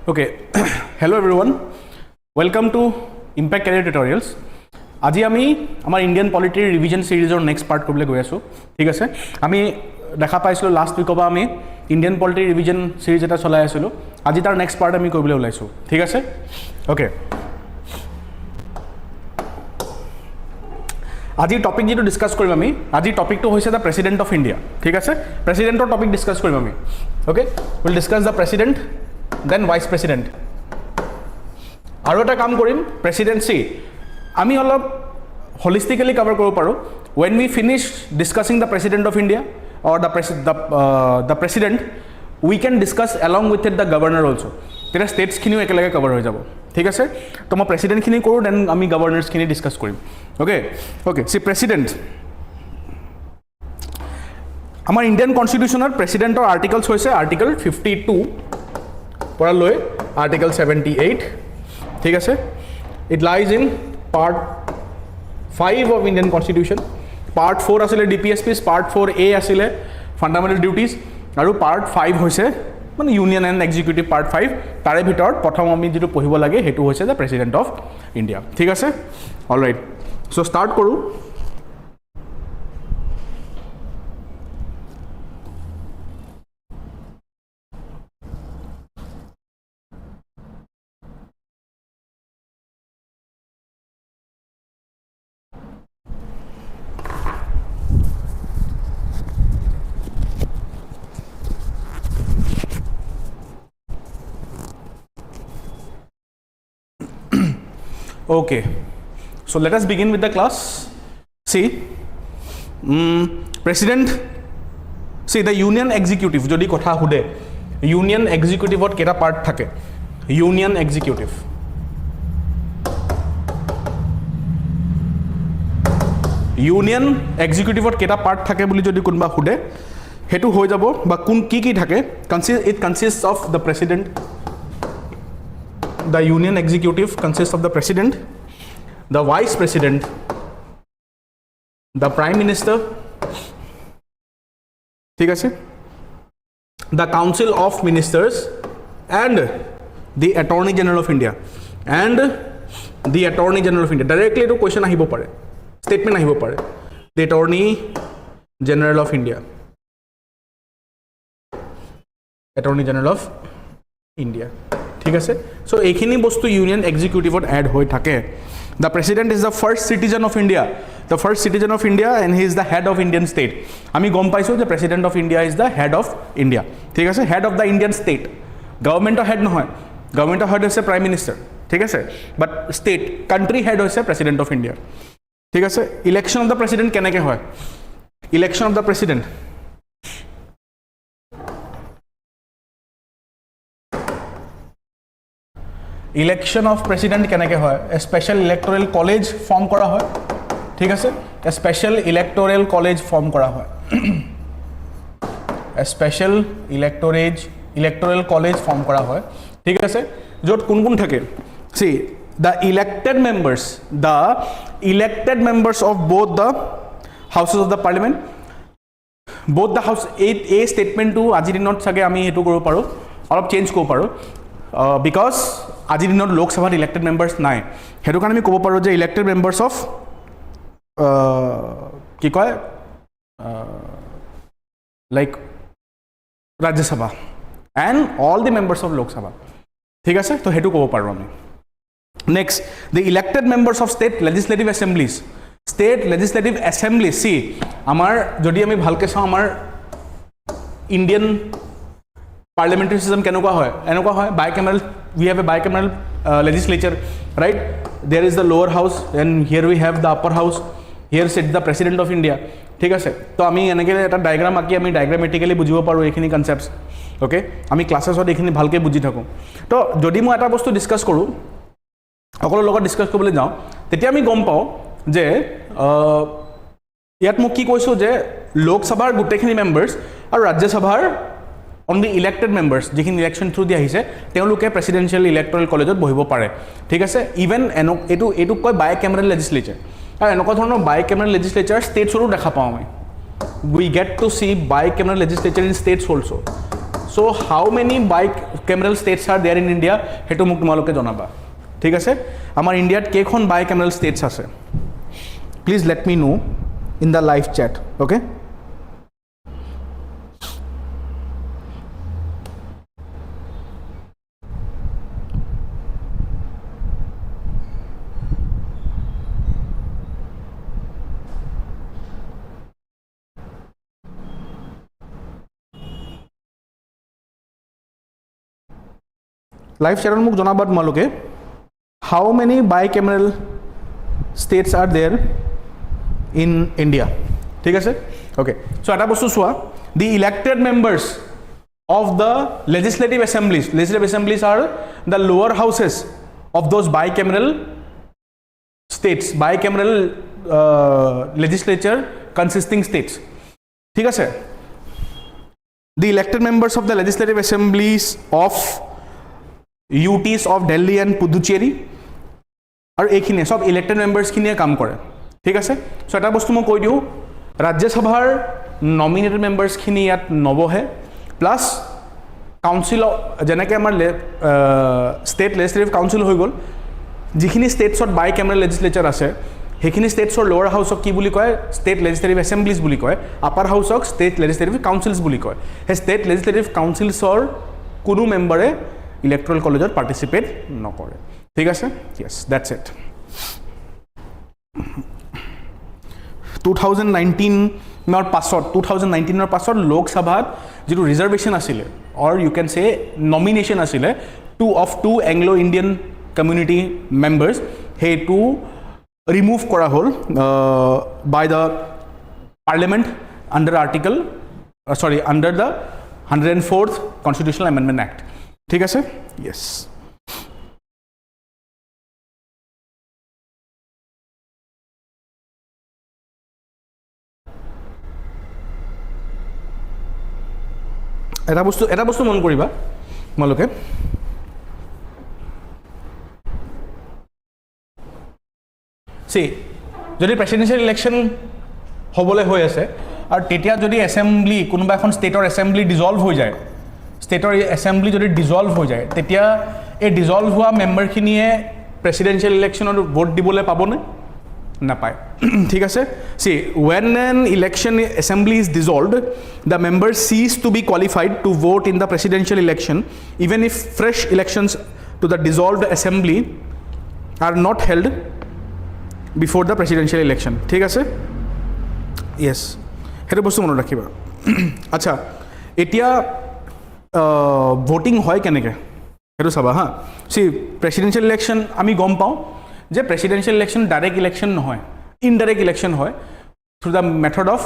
Okay, hello everyone. Welcome to Impact Career Tutorials. আজি আমি আমাৰ ইণ্ডিয়ান পলিটি ৰিভিজন সিৰিজৰ নেক্সট পাৰ্ট কৰিবলৈ গৈ আছো ঠিক আছে আমি দেখা পাইছিলো লাষ্ট উইক আমি ইণ্ডিয়ান পলিটি ৰিভিজন সিৰিজ এটা চলাই আছিলো আজি তাৰ নেক্সট পাৰ্ট আমি কৰিবলৈ ওলাইছো ঠিক আছে ওকে আজি টপিক যেটো ডিসকাস কৰিম আমি আজি টপিকটো হৈছে দা প্ৰেসিডেন্ট অফ ইণ্ডিয়া ঠিক আছে প্ৰেসিডেন্টৰ টপিক ডিসকাস কৰিম আমি okay will discuss the president then vice president আৰু এটা কাম কৰিম প্ৰেসিডেন্সি আমি অলপ holistically cover কৰিব পাৰো when we finish discussing the president of India or the president we can discuss along with it the governor also Tera states খিনিও একেলগে কভাৰ হৈ যাব ঠিক আছে তো মই প্ৰেসিডেন্ট খিনি কৰো দেন আমি গভৰ্নাৰ্স খিনি ডিসকাস কৰিম ওকে ওকে সি প্ৰেসিডেন্ট আমাৰ ইণ্ডিয়ান কনস্টিটিউশনৰ প্ৰেসিডেন্টৰ আৰ্টিকলস হৈছে আৰ্টিকল 52 পৰা লৈ আৰ্টিকল 78 ঠিক আছে it lies in part 5 of Indian Constitution part 4 asile DPSPs part 4A asile fundamental duties aru part 5 hoise মানে union and executive part 5 tare bhitor prothom ami jetu pohibo lage hetu hoise the president of India thik ase all right so start koru Okay, so let us begin with the class. See, president, see the union executive, jodi kotha hude, union executive ot keta part thake, union executive. Union executive ot keta part thake boli jodi kunba hude, hetu hoi jabo, ba kun ki thake, it consists of the president. The union executive consists of the president, the vice president, the prime minister, ठीक है, the council of ministers, and the attorney general of India, and the attorney general of India. Directly to question ahibo pare, statement ahibo pare. The attorney general of India, attorney general of India. ঠিক আছে so এইখিনি বস্তু union এক্সিকিউটিভত add হৈ থাকে the president is the first citizen of India and he is the head of Indian state আমি গম পাইছো যে president of India is the head of India ঠিক আছে head of the Indian state গভৰ্নমেন্টৰ head নহয় গভৰ্নমেন্টৰ হেড হৈছে prime minister ঠিক আছে বাট state country head হৈছে president of India ঠিক আছে election of the president কেনেকৈ হয় election of the president election of president কেনেকৈ হয় স্পেশাল ইলেক্টৰেল কলেজ ফৰ্ম কৰা হয় ঠিক আছে স্পেশাল ইলেক্টৰেল কলেজ ফৰ্ম কৰা হয় স্পেশাল ইলেক্টৰেল কলেজ ফৰ্ম কৰা হয় ঠিক আছে য'ত কোন কোন থাকে সি the elected members of both the houses of the parliament both the house a statement to আজি দিনত সাগে আমি এটো কৰিব পাৰো অলপ চেঞ্জ কৰিব পাৰো because আজি দিনত লোকসভাত ইলেক্টেড মেম্বাৰ্স নাই হেতু কাৰণে আমি ক'ব পাৰো যে ইলেক্টেড মেম্বাৰ্স অফ কি কয় like Rajya Sabha and all the members of Lok Sabha ঠিক আছে তো হেতু ক'ব পাৰো আমি next the elected members of state legislative assemblies সি আমাৰ যদি আমি ভালকৈ চাওঁ আমাৰ ইণ্ডিয়ান parliamentary system কেনেকুৱা হয় এনেকুৱা হয় bicameral we have a bicameral legislature right there is the lower house and here we have the upper house here sits the president of India ঠিক আছে তো আমি এনেকৈ এটা ডায়াগ্ৰাম আঁকি আমি ডায়াগ্ৰামেটিক্যালি বুজিব পাৰো এইখিনি কনসেপ্টস ওকে আমি ক্লাছেছত এইখিনি ভালকৈ বুজি থাকো তো যদি মই এটা বস্তু ডিসকাস কৰো সকলোৰ লগত ডিসকাস কৰিবলৈ যাওঁ তেতিয়া আমি গম পাওঁ যে ইয়াত মই কি কৈছো যে লোকসভাৰ গোটেইখিনি মেম্বাৰ্স আৰু ৰাজ্যসভাৰ only elected members যেখিনি ইলেকশন থ্ৰু দি আহিছে তেওঁলোকে প্ৰেসিডেন্সিয়েল ইলেক্টৰেল কলেজত বহিব পাৰে ঠিক আছে ইভেন এটো কয় বাইক্যামেৰাল লেজিসলেচাৰ আৰু এনেকুৱা ধৰণৰ বাইক্যামেৰাল লেজিসলেচাৰ ষ্টেটছৰো দেখা পাওঁ আমি we get to see bicameral legislature in states also So how many bicameral states are there in India hetu muk tomaloke janaba thik ase amar India t kekhon bicameral states ase please let me know in the live chat okay live chat muk janaba tomaloke how many bicameral states are there in India ঠিক আছে okay so এটা বস্তু চোৱা the elected members of the legislative assemblies are the lower houses of those bicameral states bicameral legislature consisting states ঠিক আছে the elected members of the legislative assemblies of UTs of Delhi and Puducherry আৰু এইখিনিয়ে সব elected মেম্বাৰ্ছখিনিয়ে কাম কৰে ঠিক আছে so এটা বস্তু মই কৈ দিওঁ ৰাজ্যসভাৰ নমিনেটেড মেম্বাৰ্ছখিনি ইয়াত নবহে প্লাছ কাউন্সিল যেনেকৈ আমাৰ ষ্টেট লেজিসলেটিভ কাউন্সিল হৈ গ'ল যিখিনি ষ্টেটছত বাইকেমেৰেল লেজিসলেচাৰ আছে সেইখিনি ষ্টেটছৰ লোৱাৰ হাউচক কি বুলি কয় ষ্টেট লেজিসলেটিভ এছেম্বলিজ বুলি কয় আপাৰ হাউচক ষ্টেট লেজিসলেটিভ কাউন্সিলছ বুলি কয় সেই ষ্টেট লেজিসলেটিভ কাউন্সিলছৰ কোনো মেম্বাৰে ইলেক্ট্ৰেল কলেজত পাৰ্টিচিপেট নকৰে ঠিক আছে yes that's it 2019 ৰ পাছত লোকসভাত যেটো ৰিজাৰ্ভেশন আছিলে or you can say nomination আছিলে two Anglo Indian community members হেতু ৰিমুভ কৰা হ'ল by the parliament under the 104th constitutional amendment act ঠিক আছে yes এটা বস্তু মন কৰিবা তোমালোকে যদি প্ৰেচিডেন্সিয়েল ইলেকশ্যন হ'বলৈ হৈ আছে আৰু তেতিয়া যদি এছেম্বলি কোনোবা এখন ষ্টেটৰ এছেম্বলি ডিজলভ হৈ যায় ষ্টেটৰ এছেম্বলি যদি ডিজলভ হৈ যায় তেতিয়া এই ডিজলভ হোৱা মেম্বাৰখিনিয়ে প্ৰেচিডেন্সিয়েল ইলেকশ্যনত ভোট দিবলৈ পাবনে নাপায় ঠিক আছে see when an election assembly is dissolved the members cease to be qualified to vote in the presidential election even if fresh elections to the dissolved assembly are not held before the presidential election ঠিক আছে yes হেতু বস্তু মনত ৰাখিবা আচ্ছা এতিয়া voting হয় কেনেকৈ হেতু চাবা হা see presidential election আমি গম পাওঁ যে প্ৰেচিডেন্সিয়েল ইলেকশ্যন ডাইৰেক্ট ইলেকশ্যন নহয় ইনডাইৰেক্ট ইলেকশ্যন হয় through the method of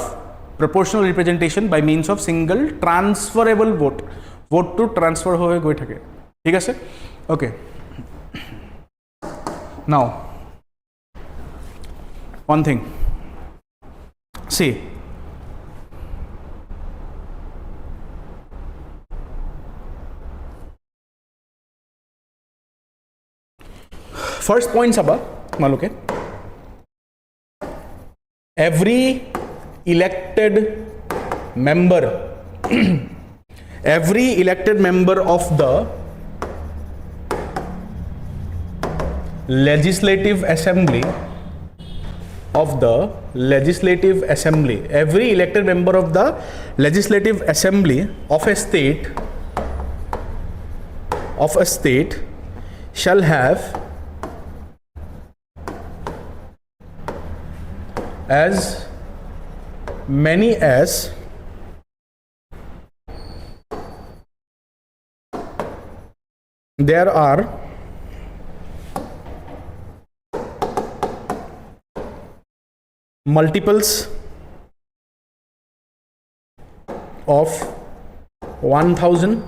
proportional representation by means of single transferable ভোটটো ট্ৰান্সফাৰ হৈ গৈ থাকে ঠিক আছে অ'কে নাও one thing see first point saba maloke every elected member of the legislative assembly every elected member of the legislative assembly of a state shall have as many as there are multiples of 1000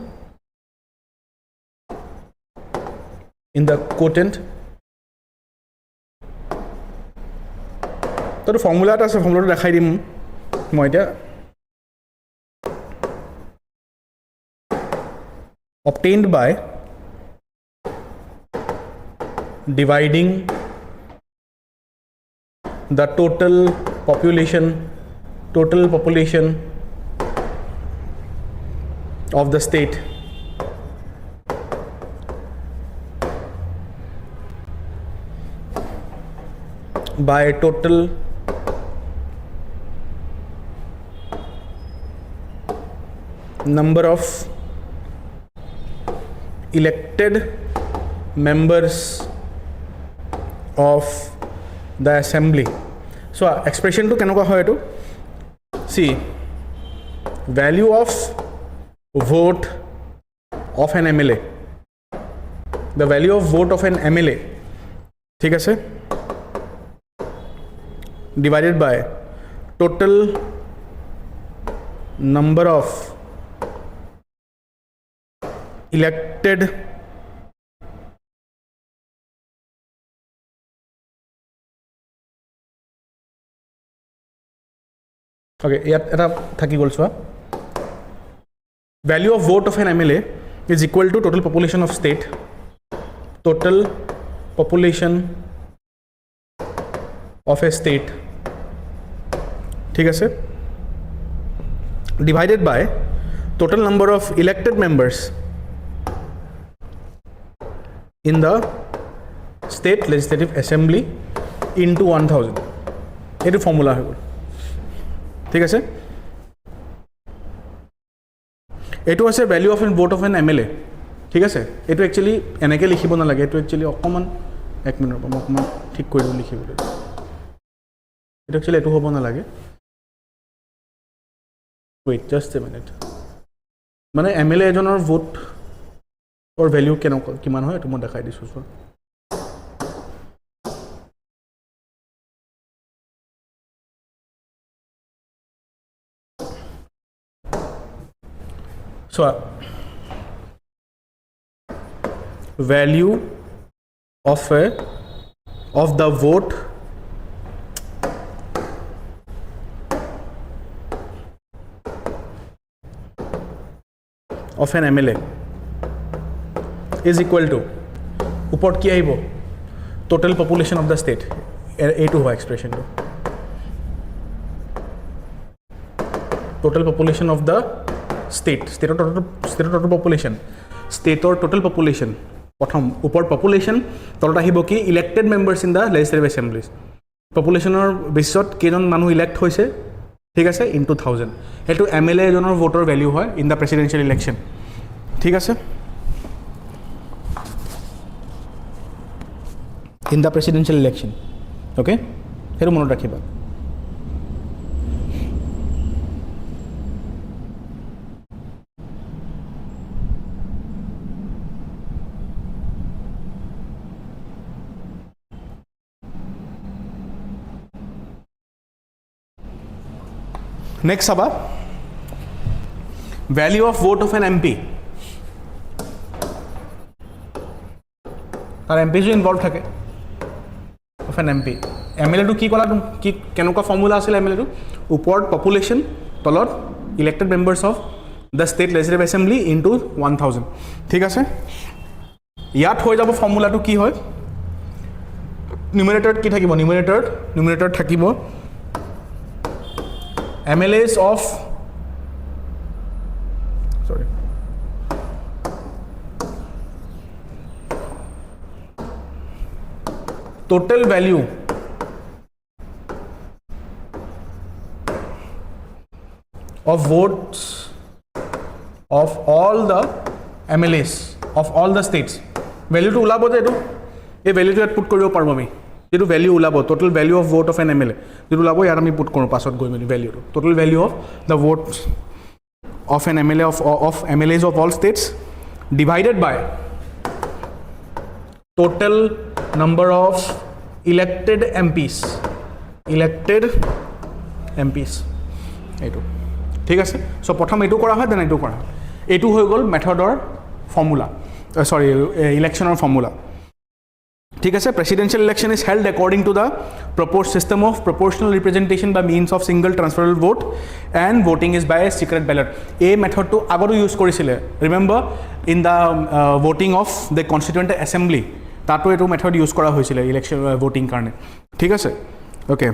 in the quotient তো formula এটা আছে ফৰ্মুলাটো দেখাই দিম মই এতিয়া obtained by dividing the total population of the state by total number of elected members of the assembly. So expression to কেনেকুৱা হয় এটো see value of vote of an MLA, the value of vote of an MLA ঠিক আছে divided by total number of elected okay ইয়াত এটা থাকি গ'ল চোৱা value of vote of an MLA is equal to total population of state, total population of a state ঠিক আছে divided by total number of elected members in the state legislative assembly into 1000 এটো formula হৈ গ'ল ঠিক আছে এটো আছে value of N vote of N MLA ঠিক আছে এটো একচুয়ালি এনেকে লিখিব না লাগে এটো একচুয়ালি অকমান এক মিনিট মই অকমান ঠিক কৰি দিও লিখিবলৈ এটো একচুয়ালি এটো হ'ব না লাগে wait just a minute মানে এমএলএ এজনৰ ভোট or value কেনেকুৱা কিমান হয় এটো মই দেখাই দিছো so value of the vote of an MLA is equal to উপৰত কি আহিব total population of the state এইটো হয় expression টো total population of the state total population state or total population প্ৰথম উপৰ population তলত আহিব কি elected members in the legislative assemblies population or বেসিছত কেজন মানুহ ইলেক্ট হৈছে ঠিক আছে into 1000 এটো এমএলএ এজনৰ ভোটৰ ভ্যালু হয় in the presidential election ঠিক আছে in the presidential election okay হেতু মনত ৰাখিবা next saba value of vote of an MP আর MP যে ইনভলভ থাকে of an MP MLA টু কি কলা কি কেনেকুৱা ফৰ্মুলা আছিল MLA টু উপৰত পপুলেশন তলত elected members of the state legislative assembly into 1000 ঠিক আছে ইয়াত হৈ যাব ফর্মুলাটো কি হয় নিউমারেটর কি থাকিব নিউমারেটর থাকিব MLAs of total value of votes of all the MLAs of all the states value to ulabo etu ei value to put koribo parbo ami etu value ulabo total value of vote of an MLA etu ulabo yar ami put koru pasot goi meni value to total value of the votes of an MLA of MLAs of all states divided by total number of elected MPs এইটো ঠিক আছে so প্ৰথম এইটো কৰা হয় then এইটো কৰা হয় এইটো হৈ গল মেথডৰ ফৰ্মুলা সৰি ইলেকশনৰ ফর্মুলা ঠিক আছে presidential election is held according to the propose system of proportional representation by means of single transferable vote and voting is by a secret ballot এই মেথডটো আগতো ইউজ কৰিছিলে remember in the voting of the constituent assembly তাতো এইটো method use কৰা হৈছিলে election voting কাৰণে ঠিক আছে okay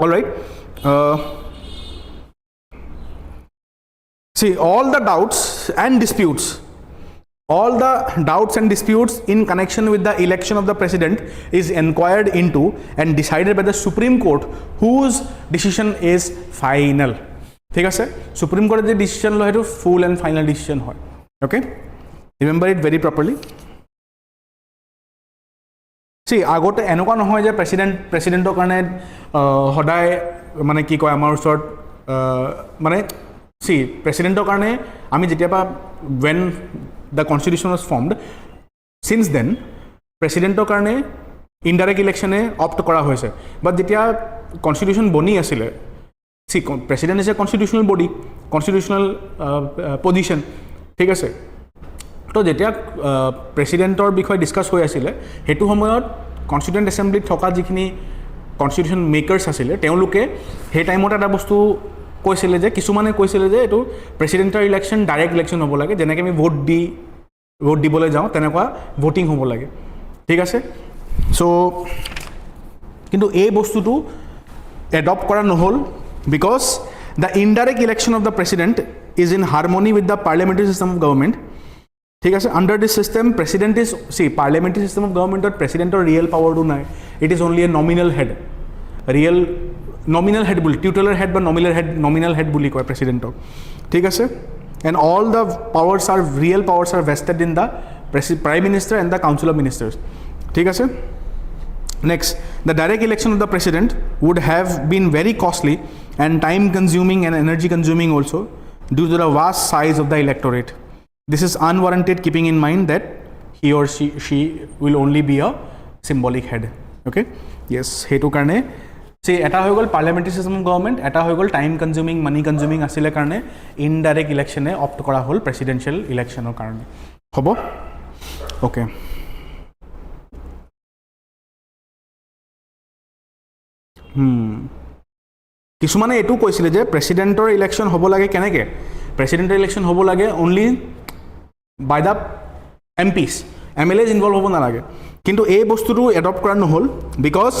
alright See, all the doubts and disputes in connection with the election of the president is inquired into and decided by the Supreme Court, whose decision is final. ঠিক আছে, Supreme Court যে decision লয় সেইটো ফুল and final decision হয়. Okay, remember it very properly. See, আগতে এনেকুৱা নহয় যে প্ৰেচিডেণ্টৰ কাৰণে সদায় মানে কি কয় আমাৰ ওচৰত মানে see, প্ৰেচিডেণ্টৰ কাৰণে আমি যেতিয়াবা when the constitution was formed, since then প্ৰেচিডেণ্টৰ কাৰণে ইনডাইৰেক্ট ইলেকশ্যনে অপ্ট কৰা হৈছে. বাট যেতিয়া কনষ্টিটিউশ্যন বনি আছিলে, see, president is a constitutional body, constitutional position. ঠিক আছে, তো যেতিয়া প্ৰেচিডেণ্টৰ বিষয়ে ডিছকাছ হৈ আছিলে সেইটো সময়ত কনষ্টিটিউয়েণ্ট এছেম্বলিত থকা যিখিনি কনষ্টিটিউশ্যন মেকাৰ্ছ আছিলে তেওঁলোকে সেই টাইমত এটা বস্তু কৈছিলে যে কিছুমানে কৈছিলে যে এইটো প্ৰেচিডেণ্টৰ ইলেকশ্যন ডাইৰেক্ট ইলেকশ্যন হ'ব লাগে, যেনেকৈ আমি ভোট দিবলৈ যাওঁ তেনেকুৱা ভোটিং হ'ব লাগে. ঠিক আছে, চ' কিন্তু এই বস্তুটো এডপ্ট কৰা নহ'ল because the indirect election of the president is in harmony with the parliamentary system of government. ঠিক আছে, under this system president is parliamentary system of গভৰ্ণমেণ্টত প্ৰেচিডেণ্টৰ ৰিয়েল পাৱাৰটো নাই. It is only a nominal head, nominal head বুলি, titular head বা nominal head বুলি কয় প্ৰেচিডেণ্টক. ঠিক আছে, and all the real powers are vested in the prime minister and the council of ministers. ঠিক আছে, next, the direct election of the president would have been very costly and time consuming and energy consuming also due to the vast size of the electorate. This is unwarranted, keeping in mind that he or she will only be a symbolic head. Okay, yes, hetu karne see eta hoy gol parliamentary system of government, eta hoy gol time consuming, money consuming asile karne indirect election e opt kora hol presidential election or karne hobo. Okay, কিছুমানে এইটো কৈছিলে যে প্ৰেচিডেণ্টৰ election হ'ব লাগে কেনেকৈ, প্ৰেচিডেণ্টৰ election হ'ব লাগে only by the MPs, MLAs involve হ'ব নালাগে. কিন্তু এই বস্তুটো এডপ্ট কৰা নহ'ল because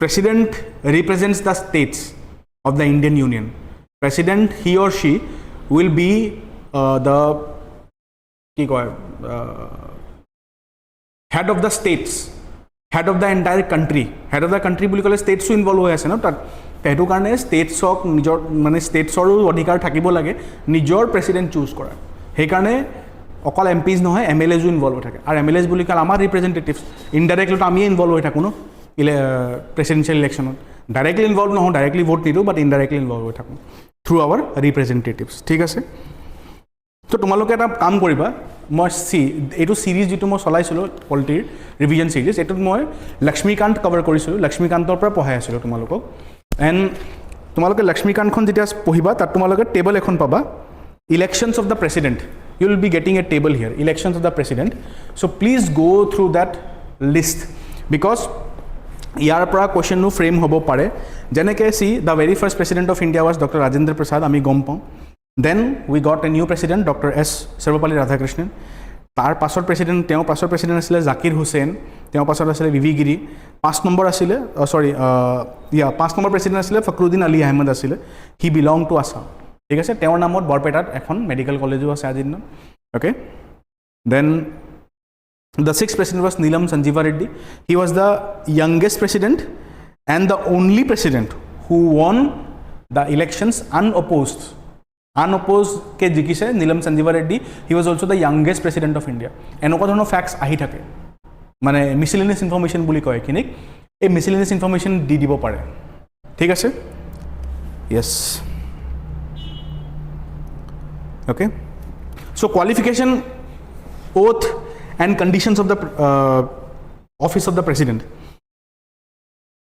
president represents the states of the Indian union. President he or she will be the কি কয় head of the states, head of the entire country. Head of the country বুলি ক'লে ষ্টেটছো ইনভলভ হৈ আছে ন তাত. সেইটো কাৰণে ষ্টেটছক নিজৰ মানে ষ্টেটছৰো অধিকাৰ থাকিব লাগে নিজৰ প্ৰেচিডেণ্ট চুজ কৰা. সেইকাৰণে অকল MPs নহয় MLAsও ইনভলভ হৈ থাকে. আৰু MLAs বুলি ক'লে আমাৰ ৰিপ্ৰেজেণ্টেটিভছ, ইনডাইৰেক্টলিতো আমিয়ে ইনভলভ হৈ থাকোঁ ন প্ৰেচিডেঞ্চিয়েল ইলেকশ্যনত. ডাইৰেক্টলি ইনভলভ নহওঁ, ডাইৰেক্টলি ভোট নিদিওঁ, বাট ইনডাইৰেক্টলি ইনভলভ হৈ থাকোঁ থ্ৰু আৱাৰ ৰিপ্ৰেজেণ্টেটিভছ. ঠিক আছে, তো তোমালোকে এটা কাম কৰিবা, মই এইটো ছিৰিজ যিটো মই চলাইছিলোঁ পলিটিৰ ৰিভিজন ছিৰিজ, এইটোত মই লক্ষ্মীকান্ত কভাৰ কৰিছিলোঁ, লক্ষ্মীকান্তৰ পৰা পঢ়াই আছিলোঁ তোমালোকক. এণ্ড তোমালোকে লক্ষ্মীকান্তখন যেতিয়া পঢ়িবা তাত তোমালোকে টেবল এখন পাবা, elections of the president. You will be getting a table here, elections of the president. So' please go' through that list because ইয়াৰ পৰা কুৱেশ্যনো ফ্ৰেম হ'ব পাৰে. যেনেকৈ the very first president of India was doctor Rajendra Prasad, আমি গম পাওঁ. Then we got a new president, Dr. S. Sarvapalli Radhakrishnan. তাৰ পাছৰ প্ৰেচিডেণ্ট আছিলে জাকিৰ হুছেইন, তেওঁৰ পাছত আছিলে VV গিৰি. 5 নম্বৰ আছিলে 5 নম্বৰ প্ৰেচিডেণ্ট আছিলে ফখৰুদ্দিন আলী আহমেদ আছিলে. হি বিলং টু আছাম. ঠিক আছে, তেওঁৰ নামত বৰপেটাত এখন মেডিকেল কলেজো আছে আজিৰ দিনত. Okay, then the 6th president was Neelam Sanjeeva Reddy. He was the youngest president and the only president who won the elections unopposed. কে জিকিছে Neelam Sanjiva Reddy. He was also' the youngest president of India. এনেকুৱা ধৰণৰ facts আহি থাকে, মানে মিছলিনিয়াছ information বুলি কয় এইখিনিক. এই মিছলিনিয়াছ ইনফৰ্মেশ্যন দি দিব পাৰে. ঠিক আছে, yes, okay. So' qualification, oath and conditions of the office of the president.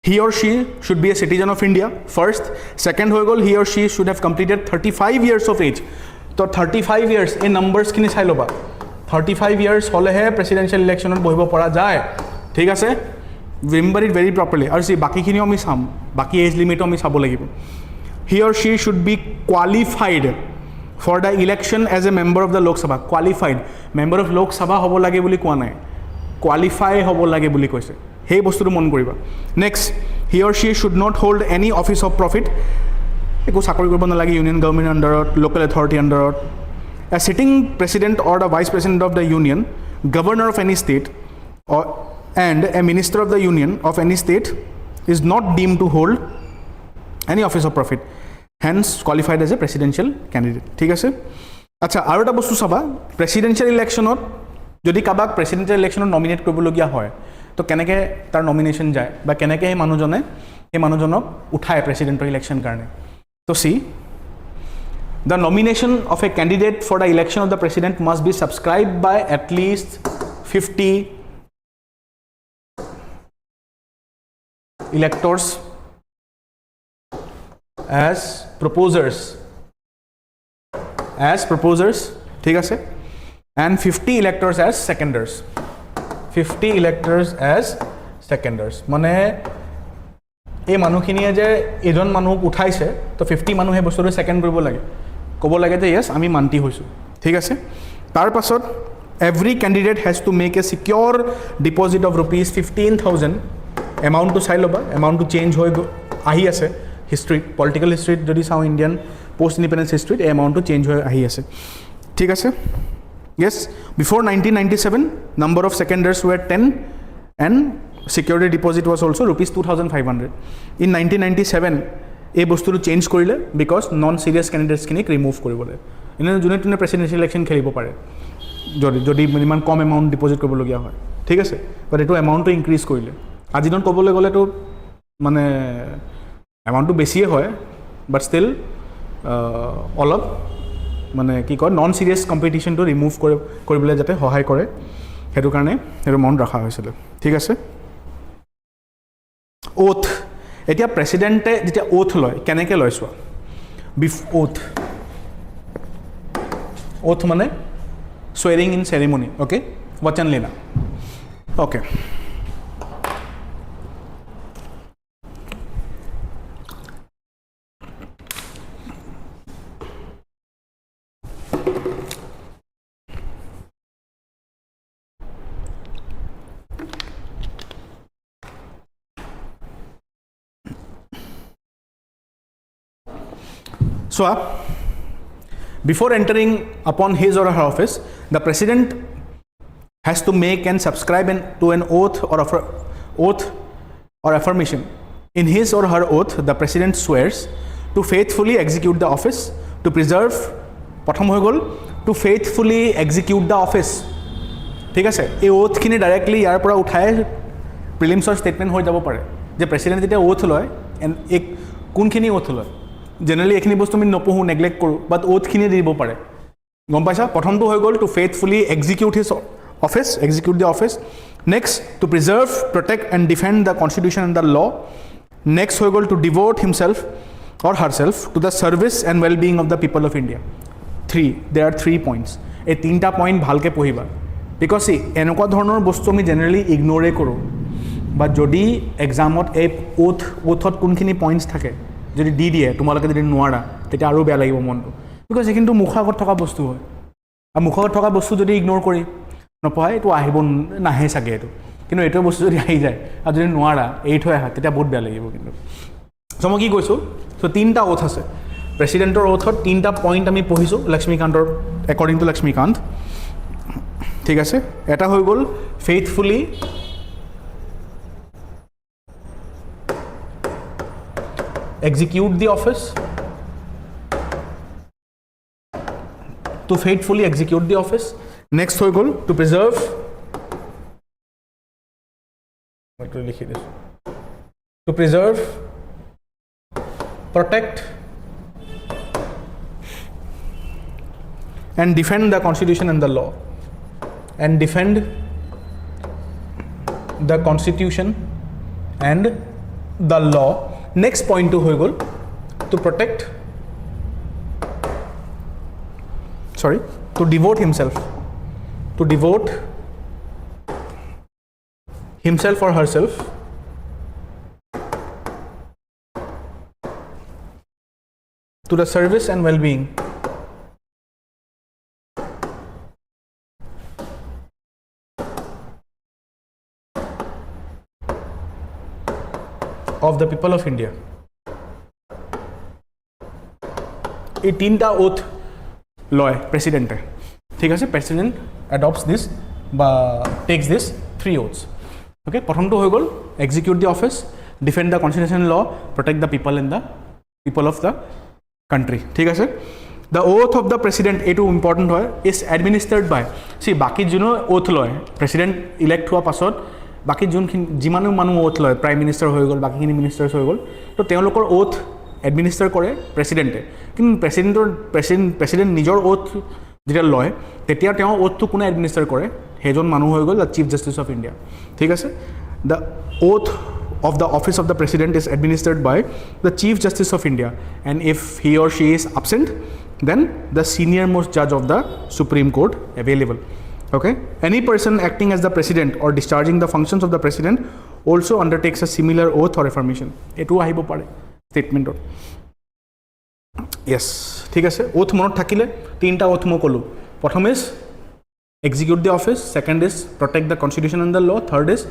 He or she should be a citizen of India first. Second হৈ গ'ল, he or she should have completed 35 years of age. তো 35 years এই নম্বৰছখিনি চাই ল'বা. 35 years হ'লেহে presidential ইলেকশ্যনত বহিব পৰা যায়. ঠিক আছে, ৰিমেম্বাৰ ইট ভেৰি প্ৰপাৰলি. আৰু বাকীখিনিও আমি চাম, বাকী এজ লিমিটো আমি চাব লাগিব. He or she should be qualified for the election as a member of the Lok Sabha. Qualified member of Lok Sabha হ'ব লাগে বুলি কোৱা নাই, কোৱালিফাই হ'ব লাগে বুলি কৈছে. সেই বস্তুটো মন কৰিবা. Next, he or she should not hold any office of profit একো চাকৰি কৰিব নালাগে ইউনিয়ন গভৰ্ণমেণ্ট আণ্ডাৰত লোকেল অথৰিটি আণ্ডাৰত a sitting president or the vice president of the union governor of any state and a minister of the union of any state is not deemed to hold any office of profit, hence qualified as a presidential candidate. ঠিক আছে আচ্ছা আৰু এটা বস্তু চাবা presidential ইলেকশ্যনত যদি কাবাক প্ৰেচিডেন্সিয়েল ইলেকশ্যনত নমিনেট কৰিবলগীয়া হয় তো কেনেকৈ তাৰ নমিনেশ্যন যায় বা কেনেকৈ সেই মানুহজনক উঠায় প্ৰেচিডেণ্টৰ ইলেকশ্যন কাৰণে তো C the nomination of a candidate for the election of the president must be subscribed by at least 50 electors as proposers ঠিক আছে and 50 electors as seconders 50 electors as seconders মানে এই মানুহখিনিয়ে যে এজন মানুহক উঠাইছে তো 50 মানুহে বস্তুটো সেকেন্ড কৰিব লাগে ক'ব লাগে যে ইয়েস আমি মান্তি হৈছোঁ ঠিক আছে তাৰ পাছত every candidate has to make a secure deposit of rupees 15,000 amount to চাই ল'বা amount to change হৈ আহি আছে হিষ্ট্ৰীত পলিটিকেল হিষ্ট্ৰীত যদি চাওঁ ইণ্ডিয়ান পোষ্ট ইণ্ডিপেণ্ডেন্স হিষ্ট্ৰীত এই এমাউণ্টটো চেঞ্জ হৈ আহি আছে ঠিক আছে yes before 1997 number of seconders were 10 and security deposit was also rupees 2,500 in 1997 এই বস্তুটো চেঞ্জ কৰিলে বিকজ নন সিৰিয়াছ কেণ্ডিডেটছখিনিক ৰিমুভ কৰিবলৈ এনে যোনে যোনে প্ৰেচিডেন্সিয়েল ইলেকশ্যন খেলিব পাৰে যদি ইমান কম এমাউণ্ট ডিপজিট কৰিবলগীয়া হয় ঠিক আছে বাট এইটো এমাউণ্টটো ইনক্ৰিজ কৰিলে আজি দিনত ক'বলৈ গ'লেতো মানে এমাউণ্টটো বেছিয়ে হয় বাট ষ্টিল অলপ মানে কি কয় নন সিৰিয়াছ কম্পিটিশ্যনটো ৰিমুভ কৰিবলৈ যাতে সহায় কৰে সেইটো কাৰণে সেইটো মনত ৰখা হৈছিলে ঠিক আছে ওথ এতিয়া প্ৰেচিডেণ্টে যেতিয়া ওথ লয় কেনেকৈ লয় চোৱা ওথ মানে swearing in ceremony okay vachan lena okay so before entering upon his or her office, the president has to make and subscribe to an oath or affirmation. In his or her oath, the president swears to faithfully execute the office, to preserve, pratham hoy gol, to faithfully execute the office. ঠিক আছে এই ওথখিনি directly ইয়াৰ পৰা উঠাই প্ৰিলিমছৰ statement হৈ যাব পাৰে যে president যেতিয়া ওথ লয় এক কোনখিনি ওথ লয় জেনেৰেলি এইখিনি বস্তু আমি নপঢ়োঁ নেগলেক্ট কৰোঁ বাট ওথখিনি দিব পাৰে গম পাইছা প্ৰথমটো হৈ গ'ল to faithfully execute the office next to preserve protect and defend the constitution and the law next হৈ গ'ল to devote himself or herself to the service and well being of the people of India there are 3 points এই 3টা point ভালকৈ পঢ়িবা because এনেকুৱা ধৰণৰ বস্তু আমি জেনেৰেলি ইগন'ৰে কৰোঁ বা যদি এক্সামত এই ওথত কোনখিনি পইণ্টছ থাকে যদি দি দিয়ে তোমালোকে যদি নোৱাৰা তেতিয়া আৰু বেয়া লাগিব মনটো বিকজ এইখিনিতো মুখৰ আগত থকা বস্তু হয় আৰু মুখৰ আগত থকা বস্তু যদি ইগন'ৰ কৰি নপঢ়াই এইটো আহিব নাহে চাগে এইটো কিন্তু এইটো বস্তু যদি আহি যায় আৰু যদি নোৱাৰা এৰি থৈ আহা তেতিয়া বহুত বেয়া লাগিব কিন্তু চ' মই কি কৈছোঁ চ' 3টা ওথ আছে প্ৰেচিডেণ্টৰ ওথত 3টা পইণ্ট আমি পঢ়িছোঁ লক্ষ্মীকান্তৰ একৰ্ডিং টু লক্ষ্মীকান্ত ঠিক আছে এটা হৈ গ'ল faithfully execute the office to faithfully execute the office next hoy gol to preserve protect and defend the constitution and the law and defend the constitution and the law next point to hoy gol to protect to devote himself or herself to the service and well-being of the people of India এই তিনিটা oath লয় প্ৰেচিডেণ্টে ঠিক আছে president এডপ্টছ দিছ বা tax দিছ 3 oaths okay প্ৰথমটো হৈ গ'ল execute the office defend the constitution law protect the people and the people of the country ঠিক আছে the oath of the president এইটো ইম্পৰ্টেণ্ট হয় is administered by see বাকি যোনো oath লয় প্ৰেচিডেণ্ট ইলেক্ট হোৱা পাছত বাকি যোনখিনি যিমানো মানুহ oath লয় প্ৰাইম মিনিষ্টাৰ হৈ গ'ল বাকিখিনি মিনিষ্টাৰ্ছ হৈ গ'ল তো তেওঁলোকৰ oath এডমিনিষ্টাৰ কৰে প্ৰেচিডেণ্টে কিন্তু প্ৰেচিডেণ্ট নিজৰ oath যেতিয়া লয় তেতিয়া তেওঁ oathটো কোনে এডমিনিষ্টাৰ কৰে সেইজন মানুহ হৈ গ'ল the chief justice of India ঠিক আছে the oath of the office of the president is administered by the chief justice of India and if he or she is absent then the senior most judge of the Supreme Court available okay any person acting as the president or discharging the functions of the president also undertakes a similar oath or affirmation etu ahibo pare statement yes ঠিক আছে oath মনত থাকিলে তিনটা oath মই কলো প্ৰথম is execute the office second is protect the constitution and the law third is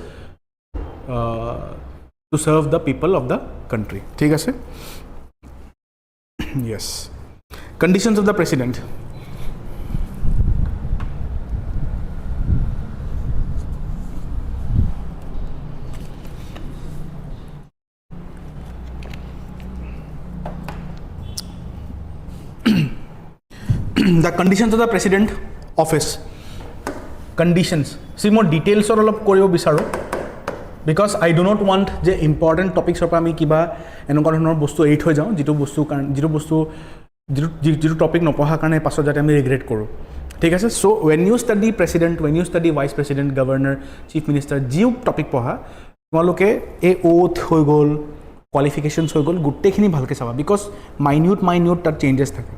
to serve the people of the country ঠিক আছে yes conditions of the president the conditions of the president office conditions see more details or অলপ কৰিব বিচাৰো because I do not want যে important topics ওপৰত আমি কিবা এনেকুৱা ধৰণৰ বস্তু এৰি থৈ যাওঁ যিটো টপিক নপঢ়াৰ কাৰণে পাছত যাতে আমি ৰিগ্ৰেট কৰোঁ ঠিক আছে so when you study president when you study vice president governor chief minister যিও টপিক পঢ়া তোমালোকে এই oath হৈ গ'ল qualifications হৈ গ'ল গোটেইখিনি ভালকৈ চাবা because minute তাত চেঞ্জেছ থাকে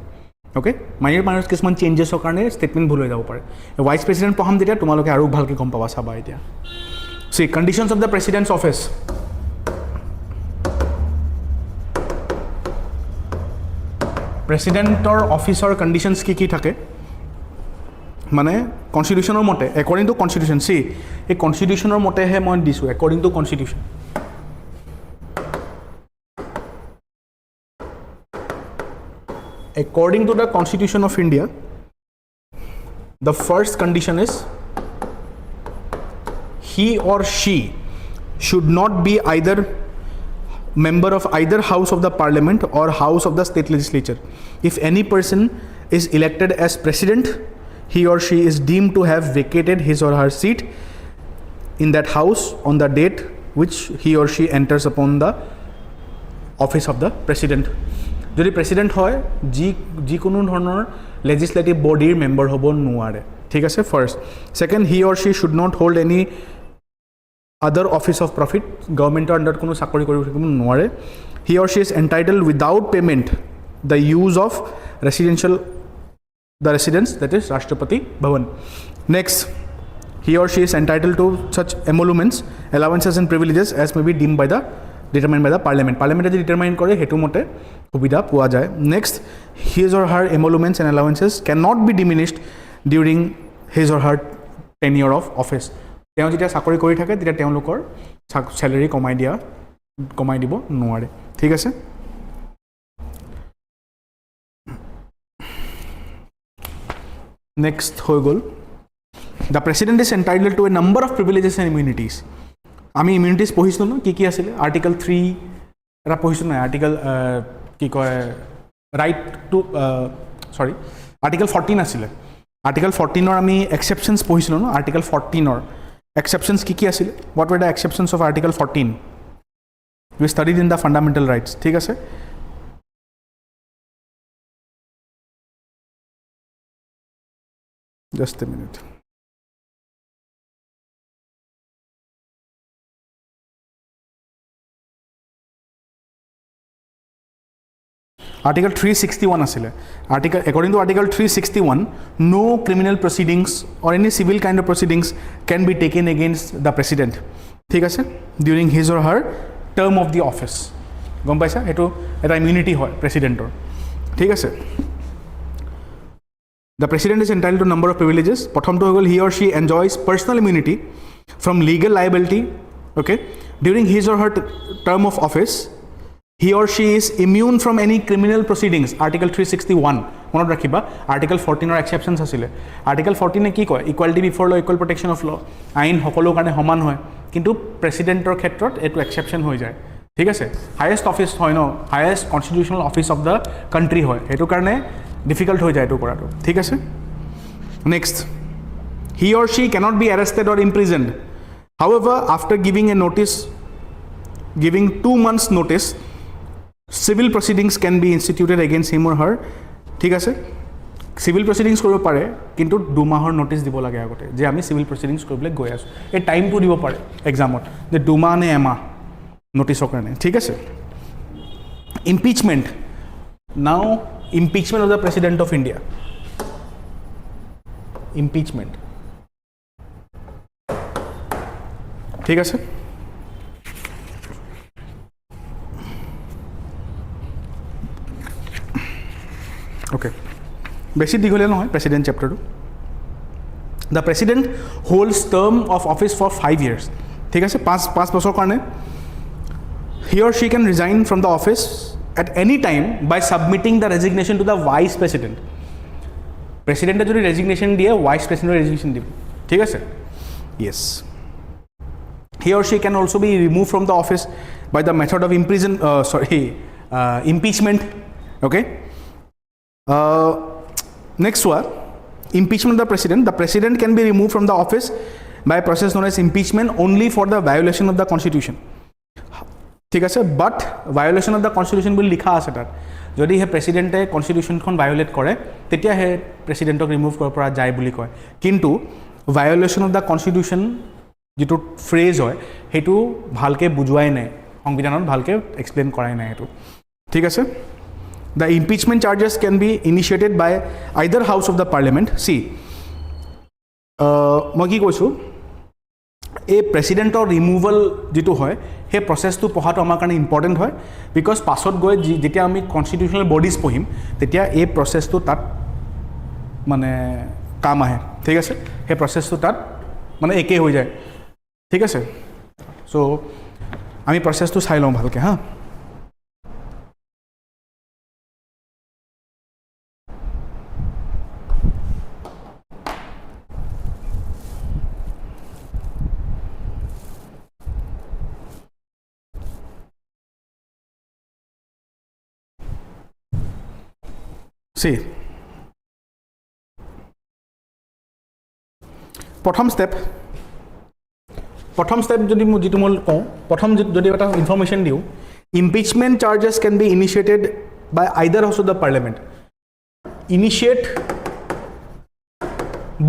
okay minute কিছুমান চেঞ্জেছৰ কাৰণে ষ্টেটমেণ্ট ভুল হৈ যাব পাৰে ভাইচ প্ৰেচিডেণ্ট পঢ়াম তেতিয়া তোমালোকে আৰু ভালকৈ গম পাবা চাবা এতিয়া see conditions of the president's office প্ৰেচিডেণ্টৰ অফিচৰ কণ্ডিশ্যনছ কি থাকে মানে কনষ্টিটিউশ্যনৰ মতে একৰ্ডিং টু কনষ্টিটিউশ্যন see এই কনষ্টিটিউশ্যনৰ মতেহে মই দিছোঁ according to constitution according to the Constitution of India the first condition is he or she should not be either member of either house of the parliament or house of the state legislature if any person is elected as president he or she is deemed to have vacated his or her seat in that house on the date which he or she enters upon the office of the president যদি president হয় যিকোনো ধৰণৰ legislative বডিৰ member হ'ব নোৱাৰে ঠিক আছে first second he or she should not hold any other office of profit গভৰ্ণমেণ্টৰ আণ্ডাৰত কোনো চাকৰি কৰিব নোৱাৰে he or she is entitle without payment the use of the residence that is Rashtrapati Bhavan. Next, he or she is entitled to such emoluments, allowances and privileges as may be determined by the parliament. Parliament as determine kore hetu mote subidha poa jay. Next, his or her emoluments and allowances cannot be diminished during his or her tenure of office. Teo jetia sakori kori thake tetia teolokor salary komai dibo noare. Thik ase? Next হৈ গ'ল the president is entitled to a number of privileges and immunities আমি immunities পঢ়িছিলোঁ ন কি আছিলে article 3 এটা পঢ়িছিলোঁ না article কি কয় ৰাইট টু সৰি আৰ্টিকল 14 আছিলে আৰ্টিকল 14 ৰ আমি এক্সেপশনছ পঢ়িছিলোঁ ন আৰ্টিকল 14 ৰ এক্সেপশনছ কি আছিলে what were the exceptions of article 14 we studied in the fundamental rights ঠিক আছে just a minute article 361 asile article according to article 361 no criminal proceedings or any civil kind of proceedings can be taken against the president ঠিক আছে during his or her term of the office গম পাইছা এটো এটা immunity হয় প্ৰেসিডেন্টৰ ঠিক আছে The president is entitled to a number of privileges. Pratham to he or she enjoys personal immunity from legal liability, okay, during his or her term of office he or she is immune from any criminal proceedings, article 361 মনত ৰাখিবা article 14 ৰ exceptions আছিল article 14 এ কি কয় equality before law equal protection of law আইন সকলো কাৰণে সমান হয় কিন্তু প্ৰেসিডেন্টৰ ক্ষেত্ৰত এটো এক্সেপশন হৈ যায় ঠিক আছে হাইয়েস্ট অফিস হয় ন highest constitutional office of the country হয় এটো কাৰণে ডিফিকাল্ট হৈ যায় এটো কৰাটো ঠিক আছে next he or she cannot be arrested or imprisoned however after giving 2 months notice civil proceedings can be instituted against him or her ঠিক আছে civil proceedings কৰিব পাৰে কিন্তু 2 মাহৰ নোটিস দিব লাগে আগতে যে আমি civil proceedings কৰিবলৈ গৈ আছো এই টাইমটো দিব পাৰে এক্সামত যে 2 মাহ নে এমাহ নোটিসৰ কাৰণে ঠিক আছে impeachment now impeachment of the president of India impeachment ঠিক আছে okay বেছি দীঘলীয়া নহয় president চ্যাপ্টাৰটো the president holds term of office for 5 years ঠিক আছে 5 বছৰ কাৰণে he or she can resign from the office at any time by submitting the resignation to the vice president president যদি resignation দিয়ে vice president resignation দিব ঠিক আছে yes he or she can also be removed from the office by the method of impeachment okay next one impeachment of the president can be removed from the office by a process known as impeachment only for the violation of the constitution ঠিক আছে but violation of the constitution বুলি লিখা আছে তাত যদি হে প্ৰেসিডেন্টে কনস্টিটিউশনখন violet কৰে তেতিয়া হে প্ৰেসিডেন্টক ৰিমুভ কৰিব পৰা যায় বুলি কয় কিন্তু violation of the constitution যেটো ফ্ৰেজ হয় হেতু ভালকে বুজুৱাই নাই সংবিধানত ভালকে এক্সপ্লেইন কৰাই নাই হেতু ঠিক আছে the impeachment charges can be initiated by either house of the parliament see মই কি কৈছো এই প্ৰেসিডেন্টৰ ৰিমুভাল যেটো হয় হে প্ৰসেসটো পঢ়াটো আমাৰ কাৰণে ইম্পৰ্টেন্ট হয় বিকজ পাছত গৈ যেতিয়া আমি কনস্টিটিউশনাল বডিজ পঢ়িম তেতিয়া এই প্ৰসেসটো তাত মানে কাম আহে ঠিক আছে হে প্ৰসেসটো তাত মানে একে হৈ যায় ঠিক আছে সো আমি প্ৰসেসটো চাই লওঁ ভালকে হা see প্ৰথম স্টেপ যদি মই যেটো মই কওঁ প্ৰথম যদি এটা ইনফৰমেশন দিও impeachment charges can be initiated by either house of the parliament initiate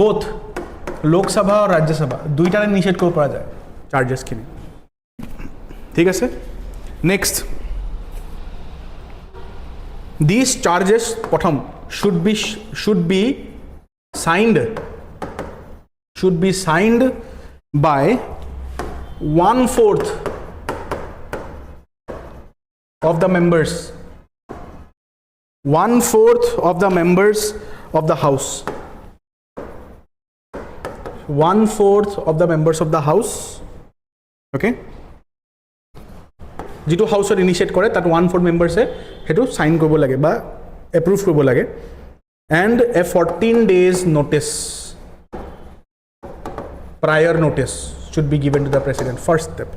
both lok sabha और राज्य सभा দুইটাৰে ইনিশিয়েট কৰিব পৰা যায় চাৰ্জেস খিনি ঠিক আছে next these charges prothom should be signed by 1/4 of the members 1/4 of the members of the house 1/4 of the members of the house okay যেটো হাউসত ইনিশিয়েট কৰে তাত 1/4 মেম্বাৰসে হেতু সাইন কৰিব লাগে বা এপ্ৰুভ কৰিব লাগে and a 14 days notice prior notice should be given to the president first step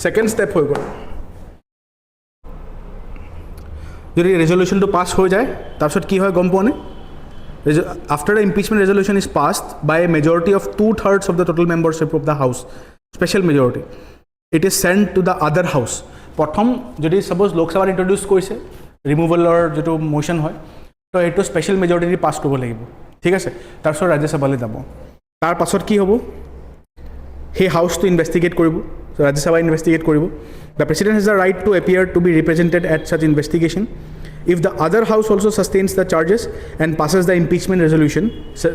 second step হৈ গ'ল যদি রেজলিউশনটো পাস হৈ যায় তাৰপিছত কি হয় গম পোৱা নে after the impeachment resolution is passed by a majority of 2/3 of the total membership of the house special majority it is sent to the other house প্ৰথম যদি সাপোজ লোকসভাত ইন্ট্ৰোডিউস কৰিছে ৰিমুভালৰ যেটো মোশন হয় তো এটো স্পেশাল মেজৰিটি পাস কৰিব লাগিব ঠিক আছে তাৰপিছত ৰাজ্যসভালৈ যাব তাৰ পাছত কি হ'ব হে হাউস টু ইনভেস্টিগেট কৰিব ৰাজ্যসভা ইনভেস্টিগেট কৰিব the president has the right to appear to be represented at such investigation if the other house also sustains the charges and passes the impeachment resolution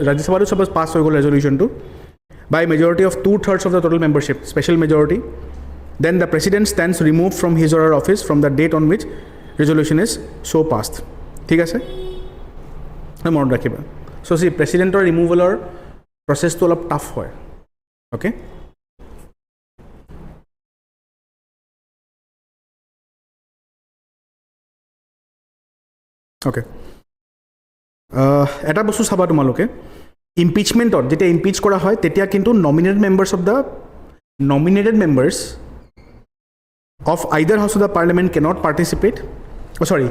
rajya sabha suppose pass hoy gol resolution to by majority of 2/3 of the total membership special majority then the president stands removed from his or her office from the date on which resolution is so passed ঠিক আছে মনত ৰাখিবা so see presidentৰ removalৰ process to অলপ tough হয় okay Okay. এটা বস্তু চাবা তোমালোকে ইম্পিচমেণ্টত যেতিয়া ইম্পিচ কৰা হয় তেতিয়া কিন্তু nominated members of either house of the parliament cannot participate,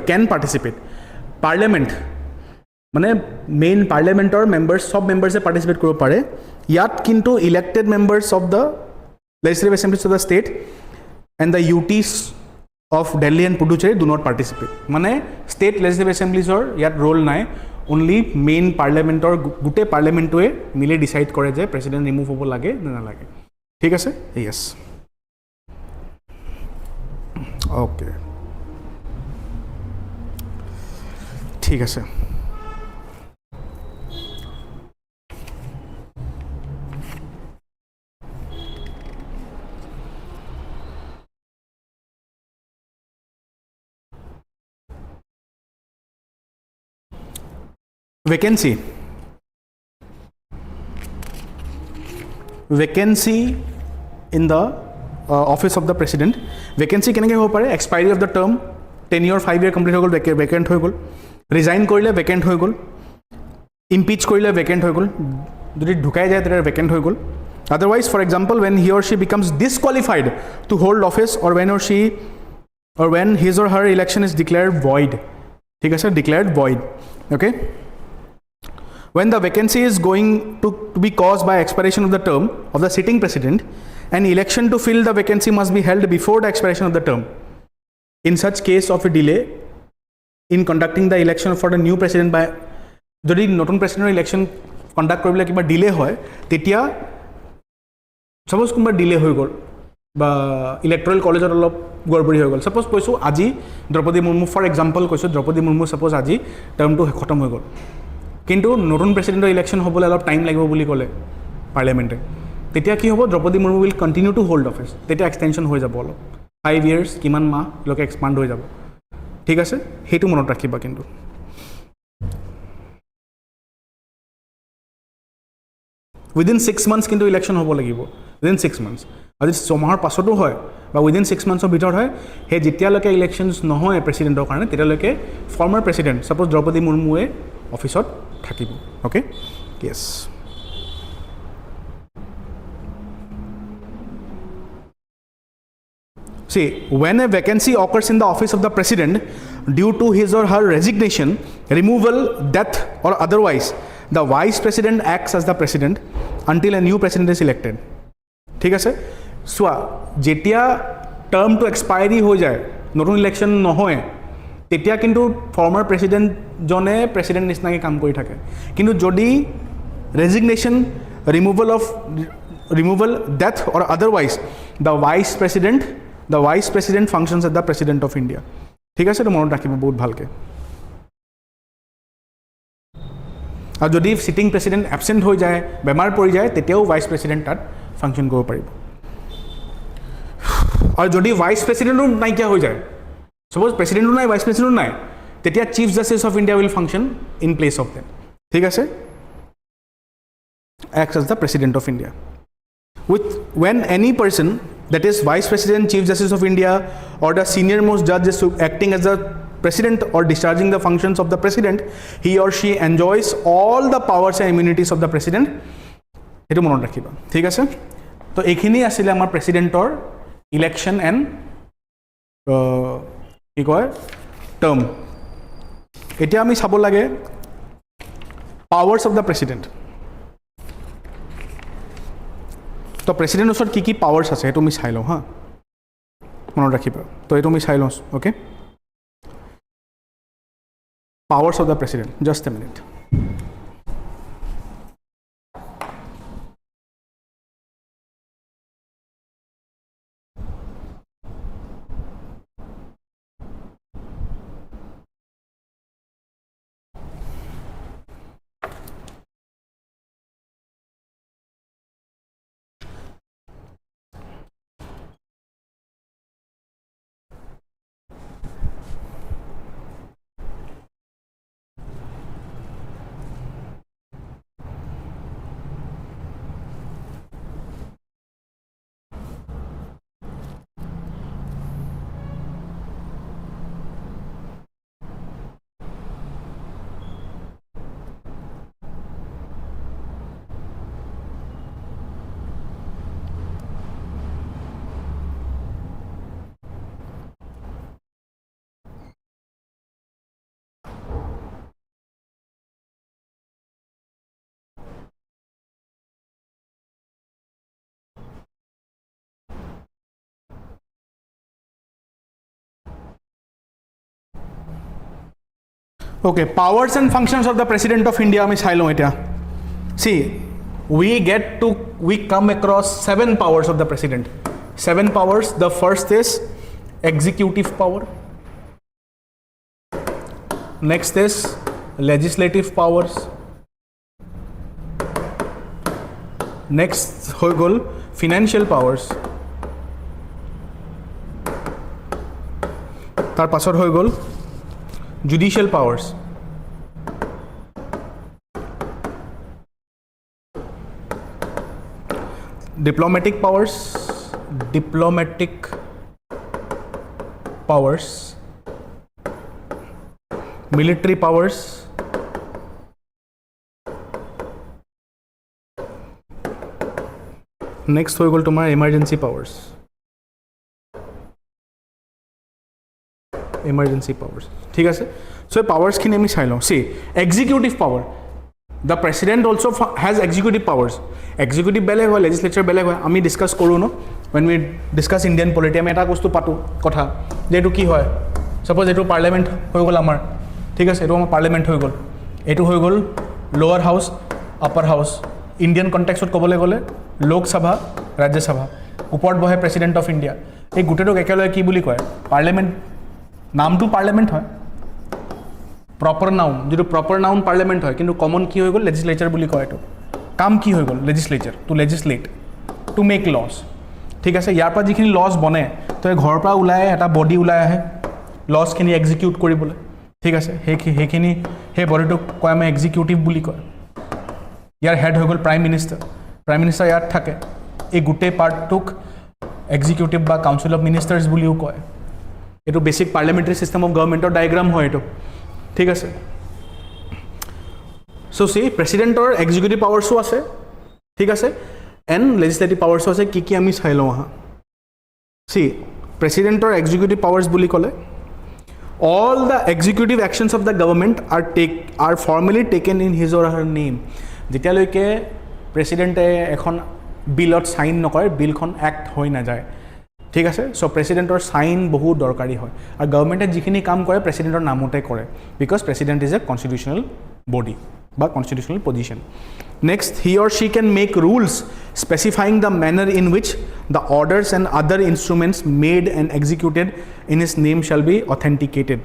can participate. Parliament মানে মেইন পাৰ্লিয়ামেণ্টৰ মেম্বাৰ্ছ সব মেম্বাৰ্ছে পাৰ্টিচিপেট কৰিব পাৰে ইয়াত কিন্তু elected members of the legislative assemblies of the state and the UTs of Delhi and Puducherry do not participate. মানে state legislative assembliesৰ ইয়াত roll নাই only main পাৰ্লিয়ামেণ্টৰ গোটেই পাৰ্লিয়ামেণ্টটোৱে মিলি ডিচাইড কৰে যে প্ৰেছিডেণ্ট ৰিমুভ হ'ব লাগে নে নালাগে ঠিক আছে yes okay ঠিক আছে vacancy in the office of the president vacancy কেনেকৈ হ'ব পাৰে expiry of the term 10 year 5 year complete হৈ গ'ল vacant হৈ গ'ল resign কৰিলে vacant হৈ গ'ল impeach কৰিলে vacant হৈ গ'ল যদি ঢুকাই যায় তেতিয়া vacant হৈ গ'ল otherwise for example when he or she becomes disqualified to hold office or when his or her election is declared void ঠিক আছে declared void okay when the vacancy is going to be caused by expiration of the term of the sitting president an election to fill the vacancy must be held before the expiration of the term in such case of a delay in conducting the election for the new president by যদি নতুন প্ৰেচিডেণ্টৰ election conduct কৰিবলৈ কিবা delay হয় তেতিয়া suppose কোনোবা delay হৈ গ'ল বা ইলেক্ট্ৰেল কলেজত অলপ গড়বড়ি হৈ গ'ল সাপোজ কৈছোঁ আজি দ্ৰৌপদী মুৰ্মু ফৰ এক্সাম্পল কৈছোঁ দ্ৰৌপদী মুৰ্মু সাপোজ আজি টাৰ্মটো খতম হৈ গ'ল কিন্তু নতুন প্ৰেচিডেণ্টৰ ইলেকশ্যন হ'বলৈ অলপ টাইম লাগিব বুলি ক'লে পাৰ্লিয়ামেণ্টে তেতিয়া কি হ'ব Draupadi Murmu will continue to hold office তেতিয়া এক্সটেনশ্যন হৈ যাব অলপ 5 years কিমান মাহলৈকে এক্সপাণ্ড হৈ যাব ঠিক আছে সেইটো মনত ৰাখিবা কিন্তু উইদিন 6 months কিন্তু ইলেকশ্যন হ'ব লাগিব উইদিন 6 months আজি 6 মাহৰ পাছতো হয় বা উইদিন 6 monthsৰ ভিতৰত হয় সেই যেতিয়ালৈকে ইলেকশ্যনছ নহয় প্ৰেচিডেণ্টৰ কাৰণে তেতিয়ালৈকে ফৰ্মাৰ প্ৰেচিডেণ্ট ছাপ'জ দ্ৰৌপদী মুৰ্মুৱে অফিচত থাকিব okay Yes See, when a vacancy occurs in the office of the president due to his or her resignation, removal, death or otherwise, the vice president acts as the president until a new president is elected. ঠিক আছে চোৱা যেতিয়া টাৰ্মটো expiry হৈ যায় নতুন election নহয় তেতিয়া কিন্তু ফৰ্মাৰ প্ৰেচিডেণ্টজনে প্ৰেচিডেণ্ট নিচিনাকৈ কাম কৰি থাকে কিন্তু যদি resignation removal death or otherwise the vice president functions at the president of India ঠিক আছে এইটো মনত ৰাখিব বহুত ভালকৈ আৰু যদি চিটিং প্ৰেচিডেণ্ট এবচেণ্ট হৈ যায় বেমাৰ পৰি যায় তেতিয়াও ভাইচ প্ৰেচিডেণ্ট তাত ফাংচন কৰিব পাৰিব আৰু যদি ভাইচ প্ৰেচিডেণ্টো নাইকিয়া হৈ যায় suppose প্ৰেচিডেণ্টো নাই ভাইচ প্ৰেচিডেণ্টো নাই তেতিয়া chief justice of India will function in place of them ঠিক আছে acts as the president of India when any person that is vice president chief justice of India or the senior most judge is acting as the president or discharging the functions of the president he or she enjoys all the powers and immunities of the president etu monot rakhiba thik ase to ekhini asile amar presidentor election and ki koy term etia ami sabo lage powers of the president তো president ওচৰত কি কি powers আছে সেইটো আমি চাই লওঁ হা মনত ৰাখিবা তো এইটো আমি চাই লওঁ okay powers of the president just a minute Okay, powers and functions of the President of India আমি চাই লওঁ এতিয়া. See, we come across 7 powers of the President. 7 powers. The first is executive power. Next is legislative powers. Next হৈ গ'ল financial powers. তাৰ পাছত হৈ গ'ল judicial powers. Diplomatic powers. Military powers. Next হৈ গ'ল তোমাৰ emergency powers. ঠিক আছে, so powers খিনি আমি চাই লওঁ. See, executive power. The president also has executive powers. Executive বেলেগ হয়, legislature বেলেগ হয়. আমি ডিসকাস কৰোঁ ন, when we discuss Indian polity আমি এটা বস্তু পাতো কথা যে এইটো কি হয়. Suppose এইটো পাৰ্লিয়ামেণ্ট হৈ গ'ল আমাৰ, ঠিক আছে, এইটো আমাৰ পাৰ্লিয়ামেণ্ট হৈ গ'ল, এইটো হৈ গ'ল লোৱাৰ হাউচ, আপাৰ হাউচ. ইণ্ডিয়ান কণ্টেক্সত ক'বলৈ গ'লে লোকসভা, ৰাজ্যসভা, ওপৰত বহে প্ৰেচিডেণ্ট অফ ইণ্ডিয়া. এই গোটেইটোক একেলগে কি বুলি কয়? পাৰ্লিয়ামেণ্ট. নামটো পাৰ্লিয়ামেণ্ট হয়, প্ৰপাৰ নাউন, যিটো প্ৰপাৰ নাউন পাৰ্লিয়ামেণ্ট হয়, কিন্তু কমন কি হৈ গ'ল? লেজিসলেচাৰ বুলি কয় এইটো. কাম কি হৈ গ'ল? Legislature, to legislate, to make laws. ঠিক আছে, ইয়াৰ পৰা যিখিনি লজ বনে, তো ঘৰৰ পৰা ওলাই এটা বডি ওলাই আহে লজখিনি এক্সিকিউট কৰিবলৈ. ঠিক আছে, সেইখিনি সেই বডিটোক কয় আমি এক্সিকিউটিভ বুলি কয়. ইয়াৰ হেড হৈ গ'ল প্ৰাইম মিনিষ্টাৰ. প্ৰাইম মিনিষ্টাৰ ইয়াত থাকে. এই গোটেই পাৰ্টটোক এক্সিকিউটিভ বা কাউন্সিল অফ মিনিষ্টাৰ্ছ বুলিও কয়. এইটো বেছিক পাৰ্লিয়ামেণ্টাৰী ছিষ্টেম অফ গভৰ্ণমেণ্টৰ ডায়েগ্ৰাম হয় এইটো. ঠিক আছে, চ' চি প্ৰেচিডেণ্টৰ এক্সিকিউটিভ পাৱাৰ্ছো আছে, ঠিক আছে, এণ্ড লেজিসলেটিভ পাৱাৰ্ছো আছে. কি আমি চাই লওঁ আহা. চি প্ৰেচিডেণ্টৰ এক্সিকিউটিভ পাৱাৰ্ছ বুলি ক'লে all the executive actions of the government are formally taken in his or her name. যেতিয়ালৈকে প্ৰেচিডেণ্টে এখন বিলত চাইন নকৰে, বিলখন এক্ট হৈ নাযায়. ঠিক আছে, চ' প্ৰেচিডেণ্টৰ চাইন বহুত দৰকাৰী হয়, আৰু গভৰ্ণমেণ্টে যিখিনি কাম কৰে প্ৰেচিডেণ্টৰ নামতে কৰে, because president is a constitutional body বা constitutional position. Next, he or she can make rules specifying the manner in which the orders and other instruments made and executed in his name shall be authenticated.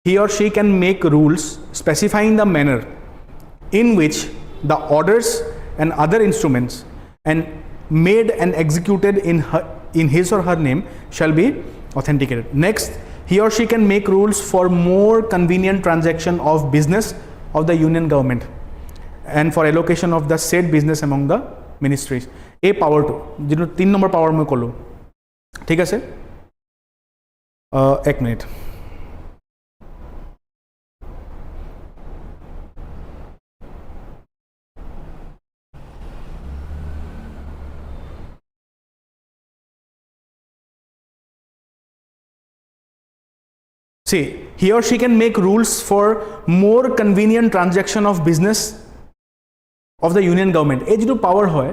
He or she can make rules specifying the manner in which the orders and other instruments and made and executed in his or her name shall be authenticated. Next, he or she can make rules for more convenient transaction of business of the union government and for allocation of the said business among the ministries. এই পাৱাৰটো যিটো 3 number power মই ক'লোঁ, ঠিক আছে, এক minute. See, he or she can make rules for more convenient transaction of business of the union government. এই যিটো পাৱাৰ হয়,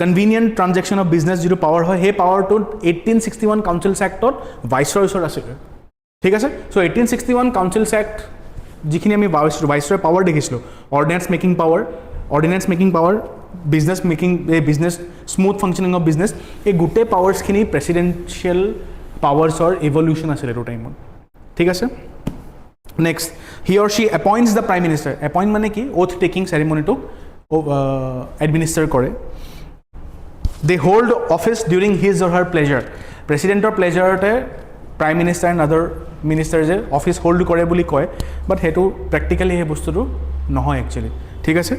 কনভিনিয়েণ্ট ট্ৰানজেকশ্যন অফ বিজনেছ যিটো পাৱাৰ হয়, সেই পাৱাৰটোত 1861 কাউন্সিলছ এক্টত ভাইচৰয়ৰ ওচৰত আছিলে. ঠিক আছে, চ' 1861 কাউন্সিলছ এক্ট যিখিনি আমি ভাইচৰয়ৰ পাৱাৰ দেখিছিলোঁ, ordinance making power, business smooth functioning of business, এই গোটেই পাৱাৰ্ছখিনি প্ৰেচিডেন্সিয়েল পাৱাৰ্ছৰ ইভলিউশ্যন আছিলে এইটো টাইমত. ঠিক আছে, next, he or she appoints the prime minister. Appoint মানে কি? অথ টেকিং চেৰিমনিটোক এডমিনিষ্টাৰ কৰে. They hold office during his or her pleasure. প্ৰেচিডেণ্টৰ প্লেজাৰতে prime minister and other minister যে অফিচ হোল্ড কৰে বুলি কয়, বাট সেইটো প্ৰেক্টিকেলি সেই বস্তুটো নহয় একচুৱেলি. ঠিক আছে,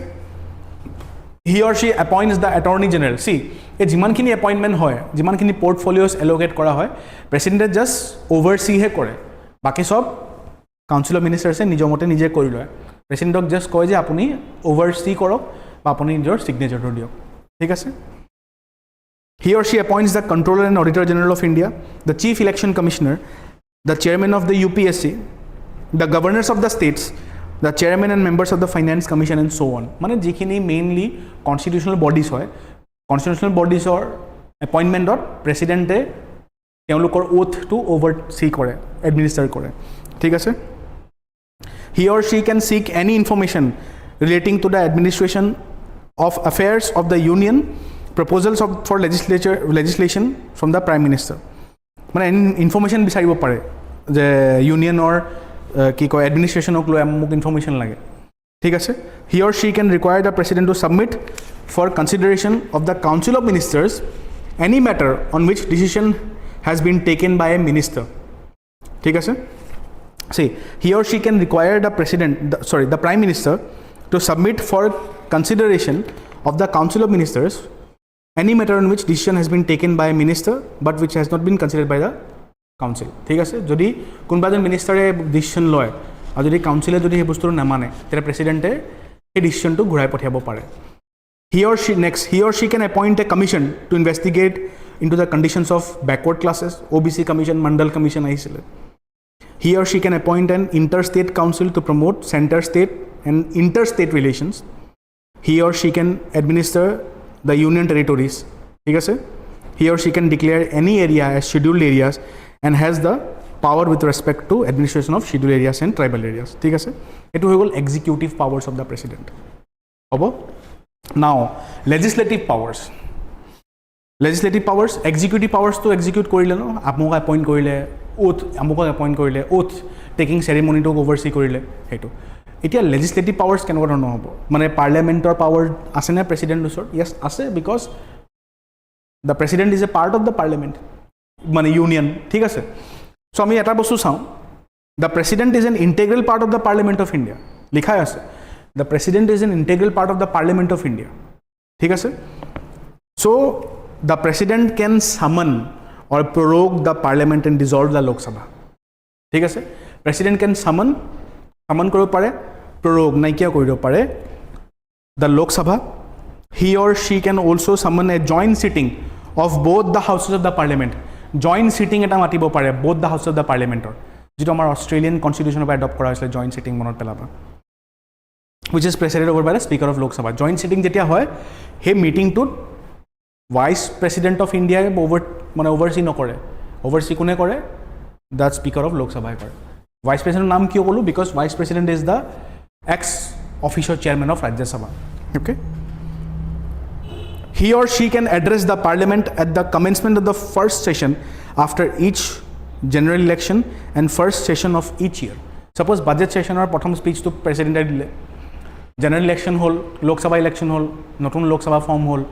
he or she appoints the attorney general. C, এই যিমানখিনি এপইণ্টমেণ্ট হয়, যিমানখিনি পৰ্টফলিঅ'জ এল'কেট কৰা হয়, প্ৰেচিডেণ্টে জাষ্ট অভাৰচিহে কৰে, বাকী চব কাউন্সিল অফ মিনিষ্টাৰ্ছে নিজৰ মতে নিজে কৰি লয়. প্ৰেচিডেণ্টক জাষ্ট কয় যে আপুনি অভাৰচি কৰক বা আপুনি নিজৰ ছিগনেচাৰটো দিয়ক. ঠিক আছে, he or she appoints the controller and auditor general of India, the chief election commissioner, the chairman of the UPSC, the governors of the states, the chairman and members of the finance commission and so' on. মানে যিখিনি mainly constitutional bodies হয়, কনষ্টিটিউচনেল বডিজৰ এপইণ্টমেণ্টত প্ৰেচিডেণ্টে তেওঁলোকৰ ওথটো অভাৰচি কৰে, এডমিনিষ্টাৰ কৰে. ঠিক আছে, He or she can seek any information relating to the administration of affairs of the union, proposals for legislation from the Prime Minister. মানে ইনফৰমেশ্যন বিচাৰিব পাৰে যে ইউনিয়নৰ কি কয় এডমিনিষ্ট্ৰেশ্যনক লৈ মোক ইনফৰমেশ্যন লাগে ঠিক আছে he or she can require the president to submit for consideration of the council of ministers any matter on which decision has been taken by a minister ঠিক আছে see he or she can require the president the prime minister to submit for consideration of the council of ministers any matter on which decision has been taken by a minister but which has not been considered by the council ঠিক আছে যদি কোনোবা এজন মিনিষ্টাৰে decision লয় আৰু যদি কাউন্সিলে যদি সেই বস্তুটো নামানে তেতিয়া প্ৰেসিডেন্টে সেই ডিসিশনটো ঘূৰাই পঠিয়াব পাৰে he or she can appoint a commission to investigate into the conditions of backward classes OBC commission mandal commission আহিছিলে He or she can appoint an interstate council to promote center-state and interstate relations. He or she can administer the union territories. He or she can declare any area as scheduled areas and has the power with respect to administration of scheduled areas and tribal areas. It will be executive powers of the president. Now, legislative powers. Legislative powers, executive powers to execute korile no, apmoka appoint korile, oath, amoka appoint korile, oath taking ceremony to oversee korile, hetu. Etia legislative powers can what no hobo. Mane parliamentar power ase na president usor? Yes, ase because the president is a part of the parliament. Mane union, thik ase. So ami eta bostu saw. The president is an integral part of the Parliament of India. Likha ase. The president is an integral part of the Parliament of India. Thik ase. So the president can summon or prorogue the parliament and dissolve the Lok Sabha. ঠিক আছে president can summon কৰিব পাৰে prorogue নাইকিয়া কৰিব পাৰে the Lok Sabha. He or she can also summon a joint sitting of both the houses of the parliament. Joint sitting এটা মাতিব পাৰে both the houses of the parliament যেটো আমাৰ অস্ট্ৰেলিয়ান কনস্টিটিউশনৰ পৰা এডপ্ট কৰা হৈছিল joint sitting মনত পেলাবা which is presided over by the speaker of Lok Sabha. Joint sitting যেতিয়া হয় সেই মিটিংটোত Vice President of India oversee nokore. Oversee kune kore? The Speaker of Lok Sabha kore. Vice President naam kyo kolu? Because Vice President is the ex-official chairman of Rajya Sabha. Okay. He or she can address the Parliament at the commencement of the first session after each general election and first session of each year. Suppose budget session or prothom speech to President dile. General election hol, Lok Sabha election hol, notun Lok Sabha form hol.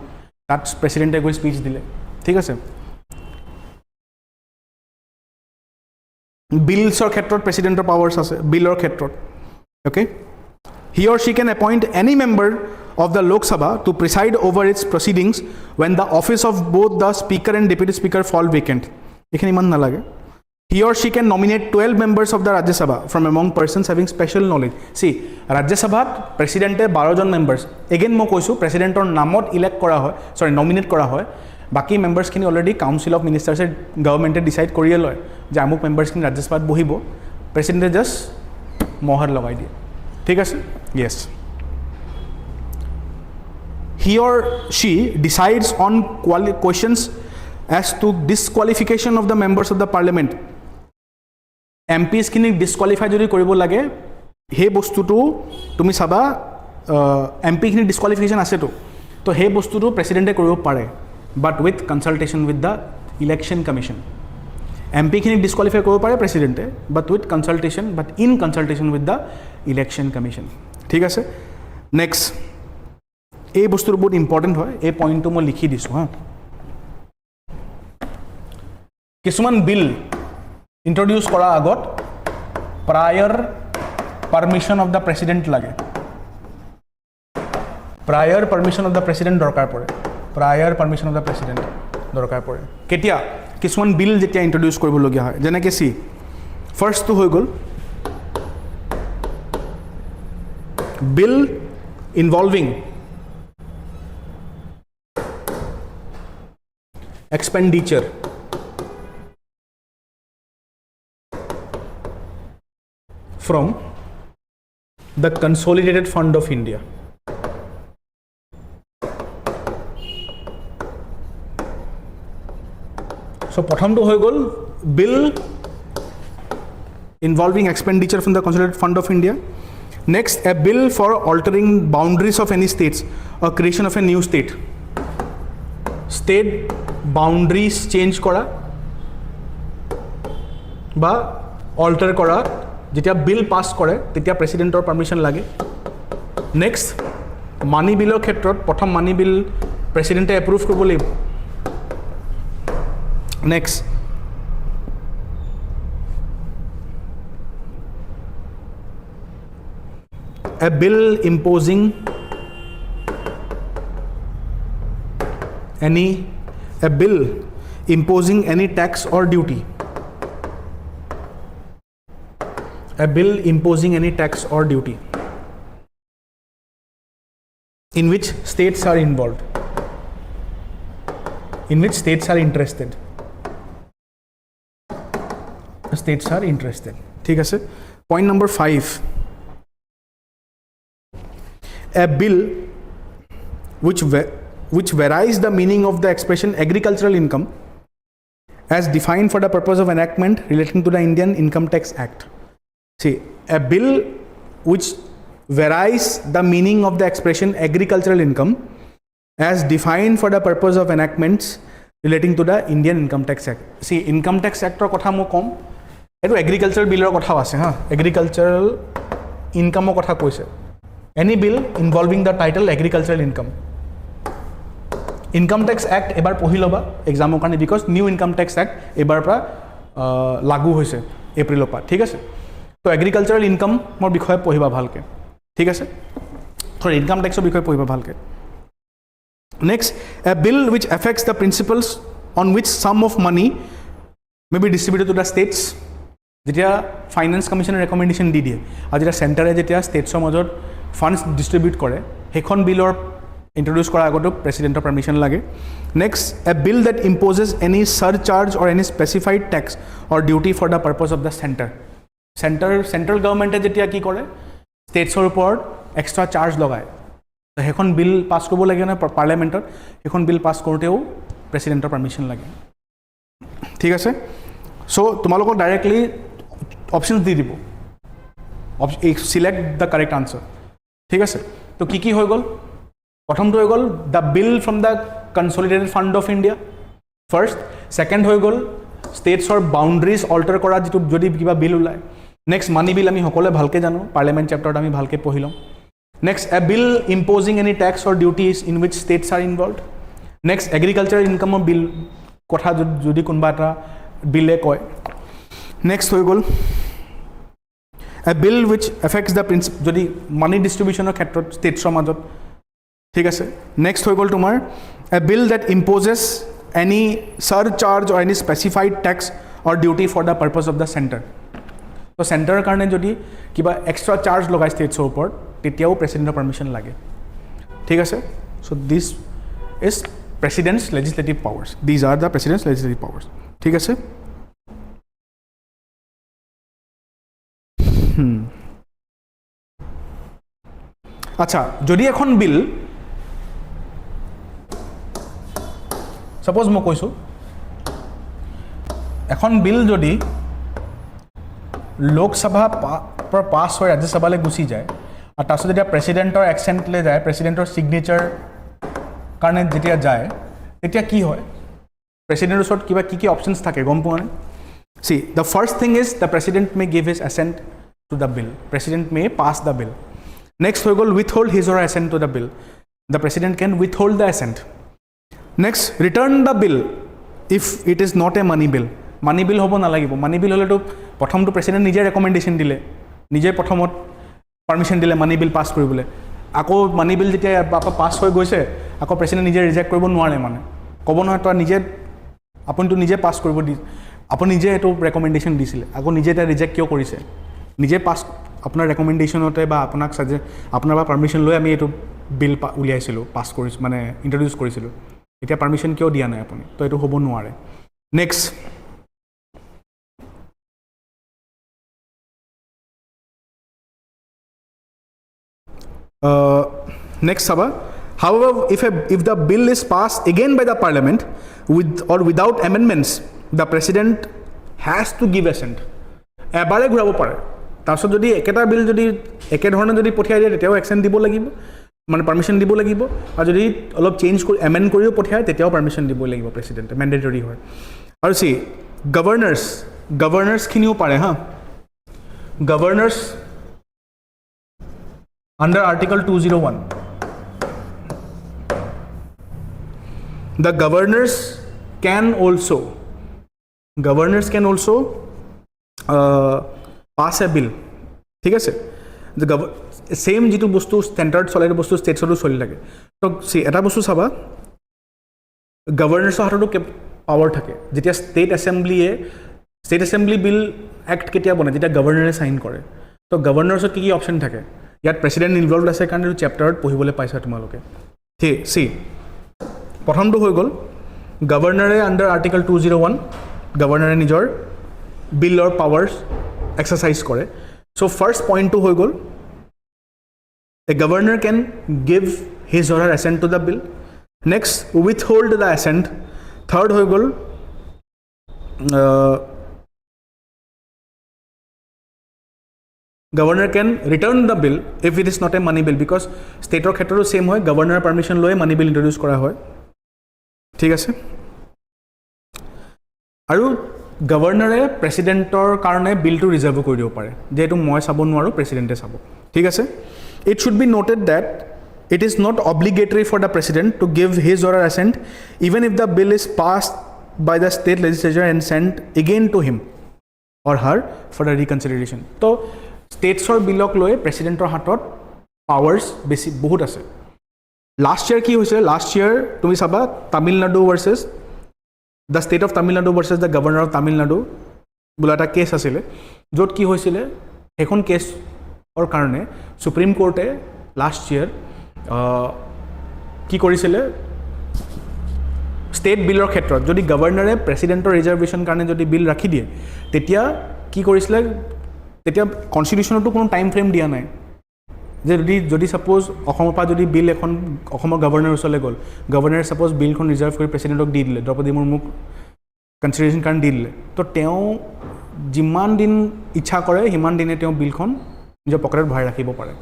That's president a speech dile ঠিক আছে বিলছৰ ক্ষেত্ৰত প্ৰেসিডেন্টৰ powers আছে বিলৰ ক্ষেত্ৰত okay he or she can appoint any member of the Lok Sabha to preside over its proceedings when the office of both the speaker and deputy speaker fall vacant এখানে ইমান না লাগে he or she can nominate 12 members of the Rajya Sabha from among persons having special knowledge. See, Rajya Sabha president 12 জন members. Again mo koisu president or namot elect kora hoy, sorry nominate kora hoy. Baki members kini already council of ministers government decide koriye loy. Je amuk members kini Rajya Sabha bohibo. President just mohar lagai diye. Thik ase? Yes. He or she decides on questions as to disqualification of the members of the parliament. MPs খিনি disqualify যদি কৰিব লাগে সেই বস্তুটো তুমি চাবা MP খিনি disqualification আছে তো সেই বস্তুটো প্ৰেসিডেন্টে কৰিব পাৰে but with consultation with the election commission MP খিনি ডিসকোয়ালিফাই কৰিব পাৰে প্ৰেসিডেন্টে but with consultation but in consultation with the election commission ঠিক আছে নেক্সট এই বস্তুটো বহুত ইম্পৰ্টেন্ট হয় এই পইণ্টটো মই লিখি দিছো হা কিছুমান বিল introduce kora agot prior permission of the president lage prior permission of the president dorkar pore prior permission of the president dorkar pore ketia kisman bill jetia introduce koribo logia hoy jene ke see first to hoy gol bill involving expenditure from the Consolidated Fund of India. So, prothom to hoy gol bill involving expenditure from the Consolidated Fund of India. Next, a bill for altering boundaries of any states or creation of a new state. State boundaries change kora ba alter kora jetia bill pass kore tetia president or permission lage. Next, money bill or khetrot prothom money bill president approve korbo lagibo. Next, a bill imposing any tax or duty. A bill imposing any tax or duty in which states are involved, in which states are interested. States are interested. ठीक है sir. Point number 5. A bill which varies the meaning of the expression agricultural income as defined for the purpose of enactment relating to the Indian Income Tax Act. See, a bill which varies the meaning of the expression agricultural income as defined for the purpose of enactments relating to the Indian Income Tax Act. See, Income Tax Act or kotha mo kom etu agricultural bill or kotha ase ha, agricultural income or kotha koise. Any bill involving the title agricultural income. Income Tax Act ebar pohi loba exam or karone because new Income Tax Act ebar pra lagu hoise April pa. ठीक है तो agricultural income मोर বিষয়ে পঢ়িবা ভালকে. ঠিক আছে তো income ট্যাক্সৰ বিষয়ে পঢ়িবা ভালকে. Next, a bill which affects the principles on which sum of money may be distributed to the states. যেতিয়া ফাইনেন্স কমিশনৰ ৰেকমেন্ডেশন দি দিয়ে আৰু যেতিয়া সেন্টাৰে যেতিয়া ষ্টেটছৰ মাজত ফান্ডস ডিস্ট্ৰিবিউট কৰে সেইখন বিলৰ introduce kora agoto president of permission lage. Next, a bill that imposes any surcharge or any specified tax or duty for the purpose of the central government jetia ki kore states or upor extra charge lagaye to hekhon bill pass kobo lage na parliament or hekhon bill pass korteo president of permission lage. ঠিক আছে so tumaloko directly options di dibo select the correct answer. ঠিক আছে তো কি হৈ গল প্ৰথমটো হৈ গল the bill from the Consolidated Fund of India first. Second হৈ গল states or boundaries alter কৰা যেটো যদি কিবা বিল উলায়. Next, money bill আমি সকলে ভালকে জানো parliament chapter আমি ভালকে পঢ়িলম. Next, a bill imposing any tax or duties in which states are involved. Next, agricultural income bill কথা যদি কোনবা এটা বিলে কয়. Next হৈ গল a bill which affects the principle যদি money distribution or ক্ষেত্ৰত states ৰ মাজত. ঠিক আছে next হৈ গল তোমাৰ a bill that imposes any surcharge or any specified tax or duty for the purpose of the center. So center karone jodi kiba extra charge logai states or upor tetiao president permission lage. ঠিক আছে so this is president's legislative powers. These are the president's legislative powers. ঠিক আছে আচ্ছা যদি এখন বিল suppose মই কৈছো এখন বিল যদি লোকসভা पर पास हो राज्यसभा गुसी जाए और तार जो प्रेसिडेंटर एक्सेंट ले जाए प्रेसिडेंटर सिग्नेचर कारण जेतिया जाए तेतिया की होय प्रेसिडेंटर उसर किबा की ऑप्शंस थाके गम पोआ ने. See the first thing is the president may give his assent to the bill. President may pass the bill. Next हो गल withhold his or assent to the bill. The president can withhold the assent. Next return the bill if it is not a money bill. Money bill হ'ব নালাগিব. মানি বিল হ'লেতো প্ৰথমটো president নিজে recommendation দিলে নিজে প্ৰথমত পাৰ্মিশ্যন দিলে মানি বিল পাছ কৰিবলৈ. আকৌ মানি বিল যেতিয়া পাছ হৈ গৈছে আকৌ প্ৰেচিডেণ্ট নিজে ৰিজেক্ট কৰিব নোৱাৰে. মানে ক'ব নহয় তই নিজে আপুনিতো নিজে পাছ কৰিব দি আপুনি নিজে এইটো ৰেকমেণ্ডেশ্যন দিছিলে আকৌ নিজে এতিয়া ৰিজেক্ট কিয় কৰিছে. নিজে পাছ আপোনাৰ ৰেকমেণ্ডেশ্যনতে বা আপোনাক আপোনাৰ পৰা পাৰ্মিশ্যন লৈ আমি এইটো বিল উলিয়াইছিলোঁ পাছ কৰিছোঁ মানে ইণ্ট্ৰডিউচ কৰিছিলোঁ. এতিয়া পাৰ্মিশ্যন কিয় দিয়া নাই আপুনি তো এইটো হ'ব নোৱাৰে. Next next Sabha, however if the bill is passed again by the parliament with or without amendments the president has to give assent. এবাৰে ঘূৰাব পাৰে তাৰপিছত যদি একেটা বিল যদি একেধৰণে যদি পঠিয়াই দিয়ে তেতিয়াও এক্সেণ্ট দিব লাগিব মানে পাৰ্মিশ্যন দিব লাগিব আৰু যদি অলপ চেঞ্জ কৰি এমেণ্ড কৰিও পঠিয়ায় তেতিয়াও পাৰ্মিশ্যন দিবই লাগিব প্ৰেচিডেণ্টে মেণ্ডেটৰী হয় আৰু চি গভৰ্ণাৰ্ছখিনিও পাৰে হা গভৰ্ণাৰ্ছ under article 201 the governors can also pass a bill ঠিক আছে সেম যেটো বস্তু স্ট্যান্ডার্ড চলাইৰ বস্তু ষ্টেটছতো চলি থাকে তো সি এটা বস্তু চাবা গভৰ্ণাৰ্ছৰ হাততো পাৱাৰ থাকে যেতিয়া ষ্টেট এছেম্বলি বিল এক্ট কেতিয়া বনে যেতিয়া গভৰ্ণৰে সাইন কৰে তো গভৰ্ণাৰ্ছত কি অপচন থাকে ইয়াত প্ৰেচিডেণ্ট ইনভলভড আছে কাৰণ এইটো চেপ্টাৰত পঢ়িবলৈ পাইছা তোমালোকে ঠিক সি প্ৰথমটো হৈ গ'ল গভৰ্ণৰে আণ্ডাৰ আৰ্টিকল 201 গভৰ্ণৰে নিজৰ বিলৰ পাৱাৰ্ছ এক্সাৰচাইজ কৰে চ' ফাৰ্ষ্ট পইণ্টটো হৈ গ'ল a governor can give his or her assent to the bill next withhold the assent third হৈ গ'ল Governor can return the bill if it is not a money bill because state or ক্ষেত্ৰতো same হয় governor permission লৈ মানি বিল ইন্ট্ৰডিউস কৰা হয় ঠিক আছে আৰু গভৰ্ণৰে প্ৰেচিডেণ্টৰ কাৰণে বিলটো ৰিজাৰ্ভ কৰি দিব পাৰে যেটো মই চাব নোৱাৰো প্ৰেচিডেণ্টে চাব ঠিক আছে it should be noted that it is not obligatory for the president to give his or her assent even if the bill is passed by the state legislature and sent again to him or her for the reconsideration তো ষ্টেটছৰ বিলক লৈ প্ৰেচিডেণ্টৰ হাতত powers বেছি বহুত আছে last year কি হৈছে last year তুমি চাবা Tamil Nadu versus the state of Tamil Nadu versus the governor of Tamil Nadu বোলা এটা কেছ আছিলে য'ত কি হৈছিলে সেইখন কেছৰ কাৰণে সুপ্ৰিম কোৰ্টে লাষ্ট ইয়াৰ কি কৰিছিলে ষ্টেট বিলৰ ক্ষেত্ৰত যদি গভৰ্ণৰে প্ৰেচিডেণ্টৰ ৰিজাৰ্ভেশ্যন কাৰণে যদি বিল ৰাখি দিয়ে তেতিয়া কি কৰিছিলে তেতিয়া কনষ্টিটিউশ্যনতো কোনো টাইম ফ্ৰেম দিয়া নাই যে যদি সাপোজ অসমৰ পৰা যদি বিল এখন অসমৰ গভৰ্ণৰ ওচৰলৈ গ'ল গভৰ্ণৰে সাপোজ বিলখন ৰিজাৰ্ভ কৰি প্ৰেচিডেণ্টক দি দিলে দ্ৰৌপদী মুৰ্মুক কনচিডাৰেশ্যন কাৰণে দি দিলে তো তেওঁ যিমান দিন ইচ্ছা কৰে সিমান দিনে তেওঁ বিলখন নিজৰ পকেটত ভৰাই ৰাখিব পাৰে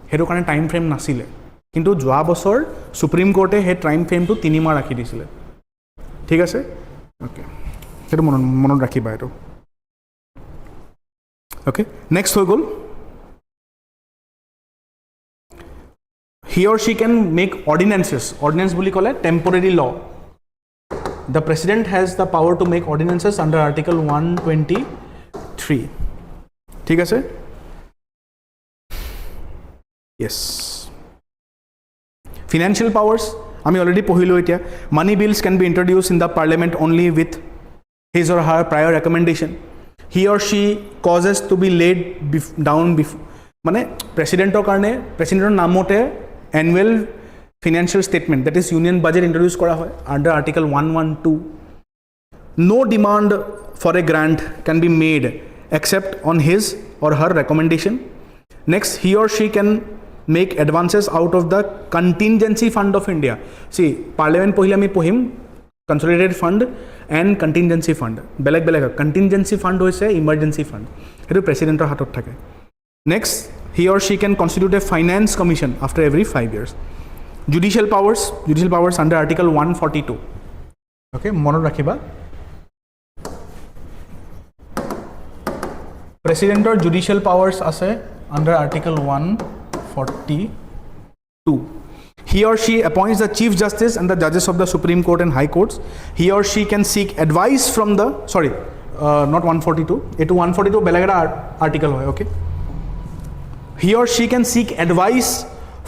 সেইটো কাৰণে টাইম ফ্ৰেম নাছিলে কিন্তু যোৱা বছৰ সুপ্ৰিম কোৰ্টে সেই টাইম ফ্ৰেমটো 3 মাহ ৰাখি দিছিলে ঠিক আছে ওকে সেইটো মনত ৰাখিবা এইটো okay next হৈ গ'ল he or she can make ordinances ordinance বুলি ক'লে temporary law the president has the power to make ordinances under article 123 ঠিক আছে yes financial powers আমি already পঢ়িলো এতিয়া money bills can be introduced in the parliament only with his or her prior recommendation he or she causes to be laid down before মানে প্ৰেচিডেণ্টৰ কাৰণে প্ৰেচিডেণ্টৰ নামতে annual financial statement that is union budget introduce কৰা হয় under article 112 no demand for a grant can be made except on his or her recommendation next he or she can make advances out of the contingency fund of India see parliament পঢ়িলে আমি পঢ়িম consolidated fund and contingency fund বেলেগ contingency fund হৈছে emergency fund হেতু প্ৰেচিডেণ্টৰ হাতত থাকে next he or she can constitute a finance commission after every 5 years judicial powers under article 142 okay মনত ৰাখিবা প্ৰেচিডেণ্টৰ judicial powers আছে under article 142 he or she appoints the chief justice and the judges of the supreme court and high courts he or she can seek advice from the not 142 etu 142 belega article hoy okay he or she can seek advice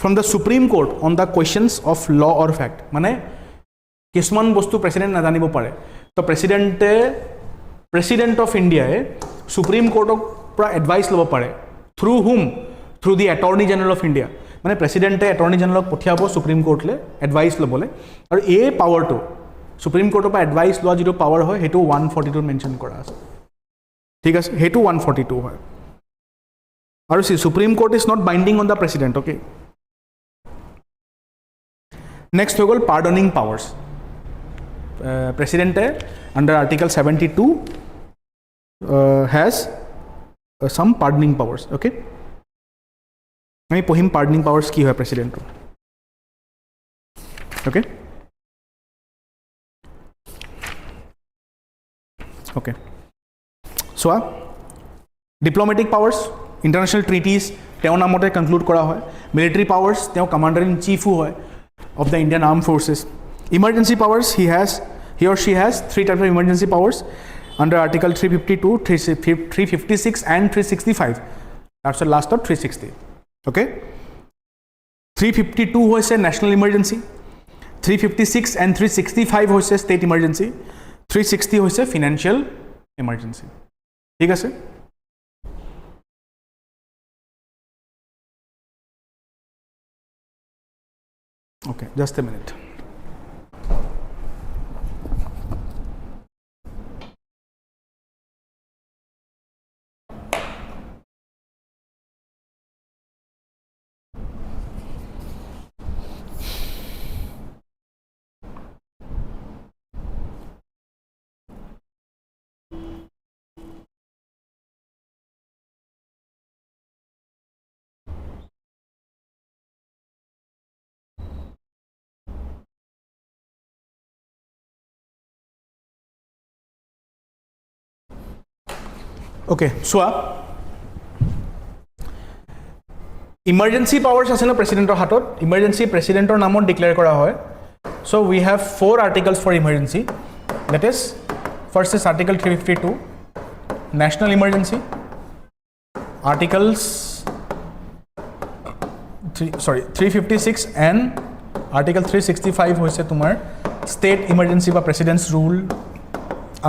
from the supreme court on the questions of law or fact mane kisman bostu president na janibo pare to president of india e supreme court pra advice lobo pare through whom through the attorney general of india মানে প্ৰেচিডেণ্টে attorney জেনেৰেলক পঠিয়াব supreme কোৰ্টলৈ advice ল'বলৈ আৰু এই পাৱাৰটো supreme কোৰ্টৰ পৰা advice লোৱা যিটো power হয় সেইটো 142 মেনশ্যন কৰা আছে ঠিক আছে সেইটো 142 হয় আৰু supreme court is not binding on the president okay next হৈ গ'ল পাৰ্ডনিং পাৱাৰ্ছ প্ৰেচিডেণ্টে under article 72 has some pardoning powers. Okay, আমি পঢ়িম pardoning powers কি হয় প্ৰেসিডেন্টৰ. Okay, okay, so diplomatic powers, international treaties তেওঁ নামতে কনক্লুড কৰা হয়. Military powers তেওঁ commander in chief হয় of the Indian Armed Forces. Emergency powers, he or she has three types of emergency powers under Article 352, 356 and 365. That's the last of 360. Okay, 352 hoise national emergency, 356 and 365 hoise state emergency, 360 hoise financial emergency. ঠিক আছে. Okay, just a minute. Okay, so emergency powers আছে না প্ৰেসিডেন্টৰ হাতত. Emergency প্ৰেসিডেন্টৰ নামত declare কৰা হয়. So we have 4 articles for emergency. That is, first is Article 352, national emergency. Articles 356 and Article 365 হৈছে তোমাৰ state emergency বা president's rule.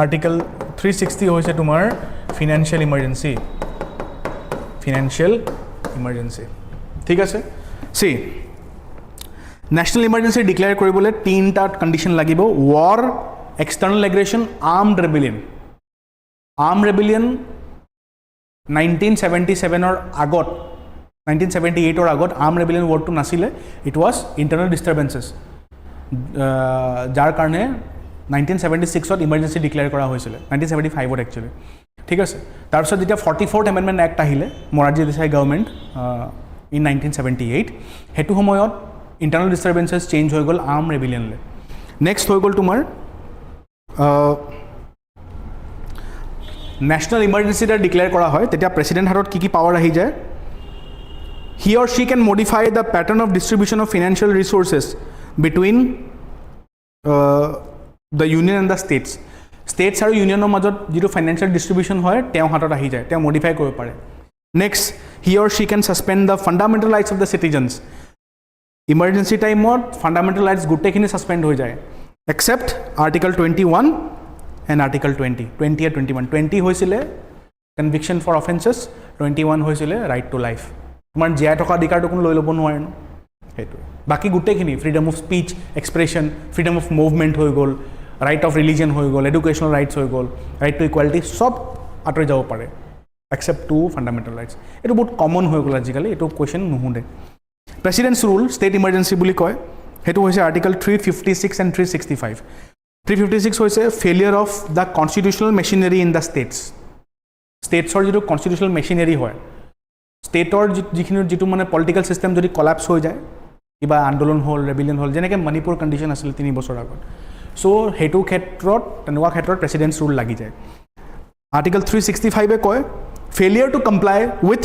Article 360 হৈছে তোমাৰ financial emergency. ঠিক আছে. See, national emergency declare কৰিবলৈ তিনটা condition লাগিব. War, external aggression, armed rebellion. Armed rebellion 1977 or আগত 1978 or আগত armed rebellion word to নাছিলে. It was internal disturbances. যাৰ কাৰণে 1976 emergency declare কৰা হৈছিলে. 1975 actually. ঠিক আছে. তাৰপিছত যেতিয়া 44th Amendment Act আহিলে মৰাৰজী দেশাই গভৰ্ণমেণ্ট in 1978, হেতু সময়ত ইণ্টাৰনেল ডিষ্টাৰবেন্সেছ চেঞ্জ হৈ গ'ল আৰ্ম ৰেবিলিয়নলৈ. নেক্সট হৈ গ'ল তোমাৰ নেশ্যনেল ইমাৰ্জেঞ্চি এটা ডিক্লেয়াৰ কৰা হয়. তেতিয়া প্ৰেছিডেণ্ট হাতত কি পাৱাৰ আহি যায়? He or she can modify the pattern of distribution of financial resources between the union and the states. States আৰু ইউনিয়নৰ মাজত যিটো ফাইনেন্সিয়েল ডিষ্ট্ৰিবিউশ্যন হয় তেওঁ হাতত আহি যায়, তেওঁ মডিফাই কৰিব পাৰে. Next, he or she can suspend the fundamental rights of the citizens. Emergency টাইমত ফাণ্ডামেণ্টেল ৰাইটছ গোটেইখিনি ছাছপেণ্ড হৈ যায় এক্সেপ্ট আৰ্টিকল 21 এণ্ড আৰ্টিকল 20 আৰু 21. 20 হৈছিলে কনভিকশ্যন ফৰ অফেন্সেছ, 21 হৈছিলে ৰাইট টু লাইফ. তোমাৰ জীয়াই থকা অধিকাৰটো কোনো লৈ ল'ব নোৱাৰে ন, সেইটোৱে. বাকী গোটেইখিনি freedom of speech, expression, freedom of movement হৈ গ'ল, ৰাইট অফ ৰিলিজন হৈ গ'ল, এডুকেশ্যনেল ৰাইটছ হৈ গ'ল, ৰাইট টু ইকুৱেলিটি, চব আঁতৰি যাব পাৰে এক্সেপ্ট টু ফাণ্ডামেণ্টেল ৰাইটছ. এইটো বহুত কমন হৈ গ'ল আজিকালি, এইটো কুৱেশ্যন নুশুধে. প্ৰেছিডেণ্টছ ৰুল ষ্টেট ইমাৰ্জেঞ্চি বুলি কয়, সেইটো হৈছে আৰ্টিকল 356 এণ্ড 365. 356 হৈছে failure of the constitutional machinery in the states. ষ্টেটছৰ যিটো কনষ্টিটিউচনেল মেচিনাৰী হয়, ষ্টেটৰ যিটো মানে পলিটিকেল ছিষ্টেম যদি কলাপছ হৈ যায়, কিবা আন্দোলন হ'ল, ৰেবিলিয়ন হ'ল, যেনেকৈ মণিপুৰ কণ্ডিশ্যন আছিলে 3 বছৰ আগত, চ' সেইটো ক্ষেত্ৰত তেনেকুৱা ক্ষেত্ৰত প্ৰেছিডেণ্টছ ৰুল লাগি যায়. আৰ্টিকল 365 কয় failure to comply with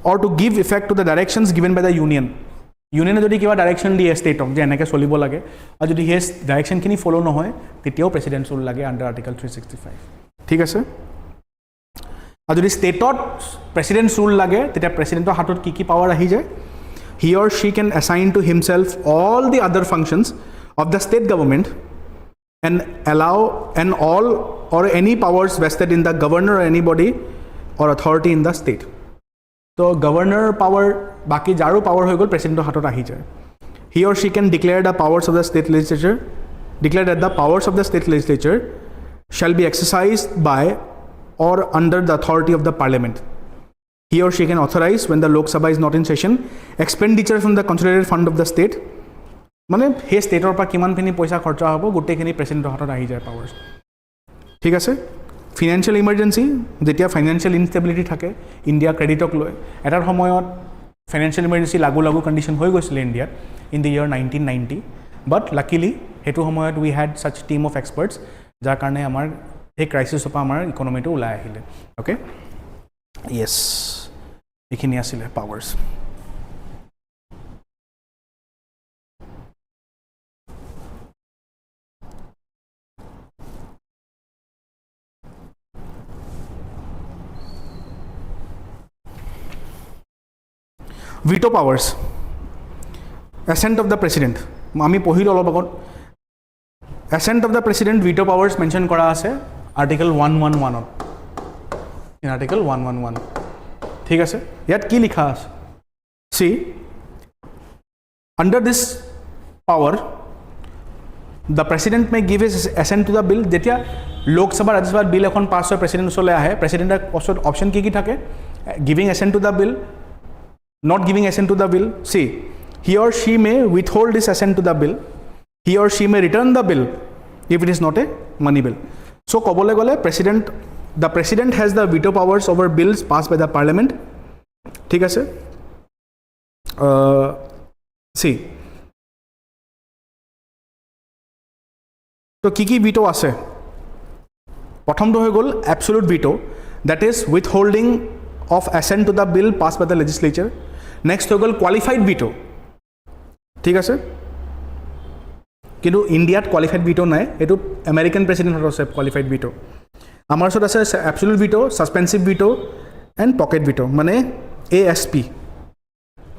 or to give effect to the directions given by the union. ইউনিয়নে যদি কিবা ডাইৰেকশ্যন দিয়ে ষ্টেটক যে এনেকৈ চলিব লাগে, আৰু যদি সেই ডাইৰেকশ্যনখিনি ফ'ল' নহয়, তেতিয়াও প্ৰেছিডেণ্টছ ৰুল লাগে আণ্ডাৰ আৰ্টিকল 365. ঠিক আছে. আৰু যদি ষ্টেটত প্ৰেছিডেণ্টছ ৰুল লাগে, তেতিয়া প্ৰেছিডেণ্টৰ হাতত কি কি পাৱাৰ আহি যায়? He or she can assign to himself all the other functions of the state government and allow and all or any powers vested in the governor or anybody or authority in the state. So governor power baki jaru power hoy gol president hatot ahi jay. He or she can declare the powers of the state legislature, declare that the powers of the state legislature shall be exercised by or under the authority of the parliament. He or she can authorize, when the Lok Sabha is not in session, expenditure from the consolidated fund of the state. মানে সেই ষ্টেটৰ পৰা কিমানখিনি পইচা খৰচা হ'ব গোটেইখিনি প্ৰেছিডেণ্টৰ হাতত আহি যায় পাৱাৰ্ছ. ঠিক আছে. ফিনান্সিয়েল ইমাৰ্জেঞ্চি যেতিয়া ফাইনেন্সিয়েল ইনষ্টেবিলিটি থাকে ইণ্ডিয়া ক্ৰেডিটক লৈ এটাৰ সময়ত ফাইনেন্সিয়েল ইমাৰ্জেঞ্চি লাগু কণ্ডিশ্যন হৈ গৈছিলে ইণ্ডিয়াত in the year 1990 but luckily সেইটো সময়ত we had such team of experts যাৰ কাৰণে আমাৰ এই ক্ৰাইচিছৰ পৰা আমাৰ ইকনমিটো ওলাই আহিলে অ'কে য়েছ এইখিনি আছিলে powers veto powers assent of the president আমি পঢ়িলো অলপ আগত assent of the president veto powers mention কৰা আছে article 111 ত in article 111 ঠিক আছে ইয়াত কি লিখা আছে see under this power the president may give his assent to the bill যেতিয়া লোকসভা ৰাজ্যসভাৰ বিল এখন পাছ হয় প্ৰেসিডেন্ট ওচৰলৈ আহে প্ৰেসিডেন্টৰ অপশন কি থাকে giving assent to the bill not giving assent to the bill see he or she may withhold his assent to the bill he or she may return the bill if it is not a money bill so kobole gole the president has the veto powers over bills passed by the parliament ঠিক আছে see তো কি veto আছে প্ৰথমটো হৈ গ'ল absolute veto that is withholding of assent to the bill passed by the legislature next হৈ গ'ল qualified veto ঠিক আছে কিন্তু ইণ্ডিয়াত qualified veto নাই এটো আমেৰিকান প্ৰেসিডেন্টৰ আছে qualified veto আমাৰ ওচৰত আছে absolute veto suspensive veto and pocket veto মানে ASP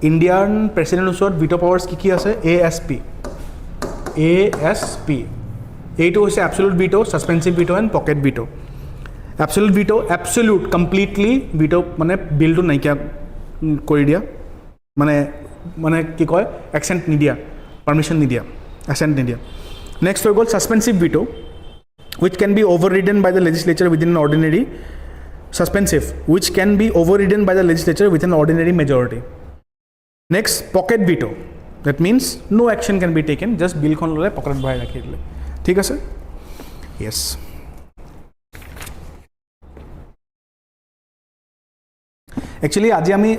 ইণ্ডিয়ান প্ৰেসিডেন্টৰ ওচৰত veto powers কি আছে ASP এইটো হৈছে absolute veto suspensive veto and pocket veto absolute veto absolute completely veto মানে বিলটো নাইকিয়া কৰি দিয়া মানে কি কয় accent নিদিয়া permission নিদিয়া assent নিদিয়া next হৈ গ'ল suspensive veto which can be overridden by the legislature within an ordinary suspensive which can be overridden by the legislature with an ordinary majority next pocket veto that means no action can be taken just bill খন ললে পকেটত ভৰাই ৰাখি দিলে ঠিক আছে yes actually আজি আমি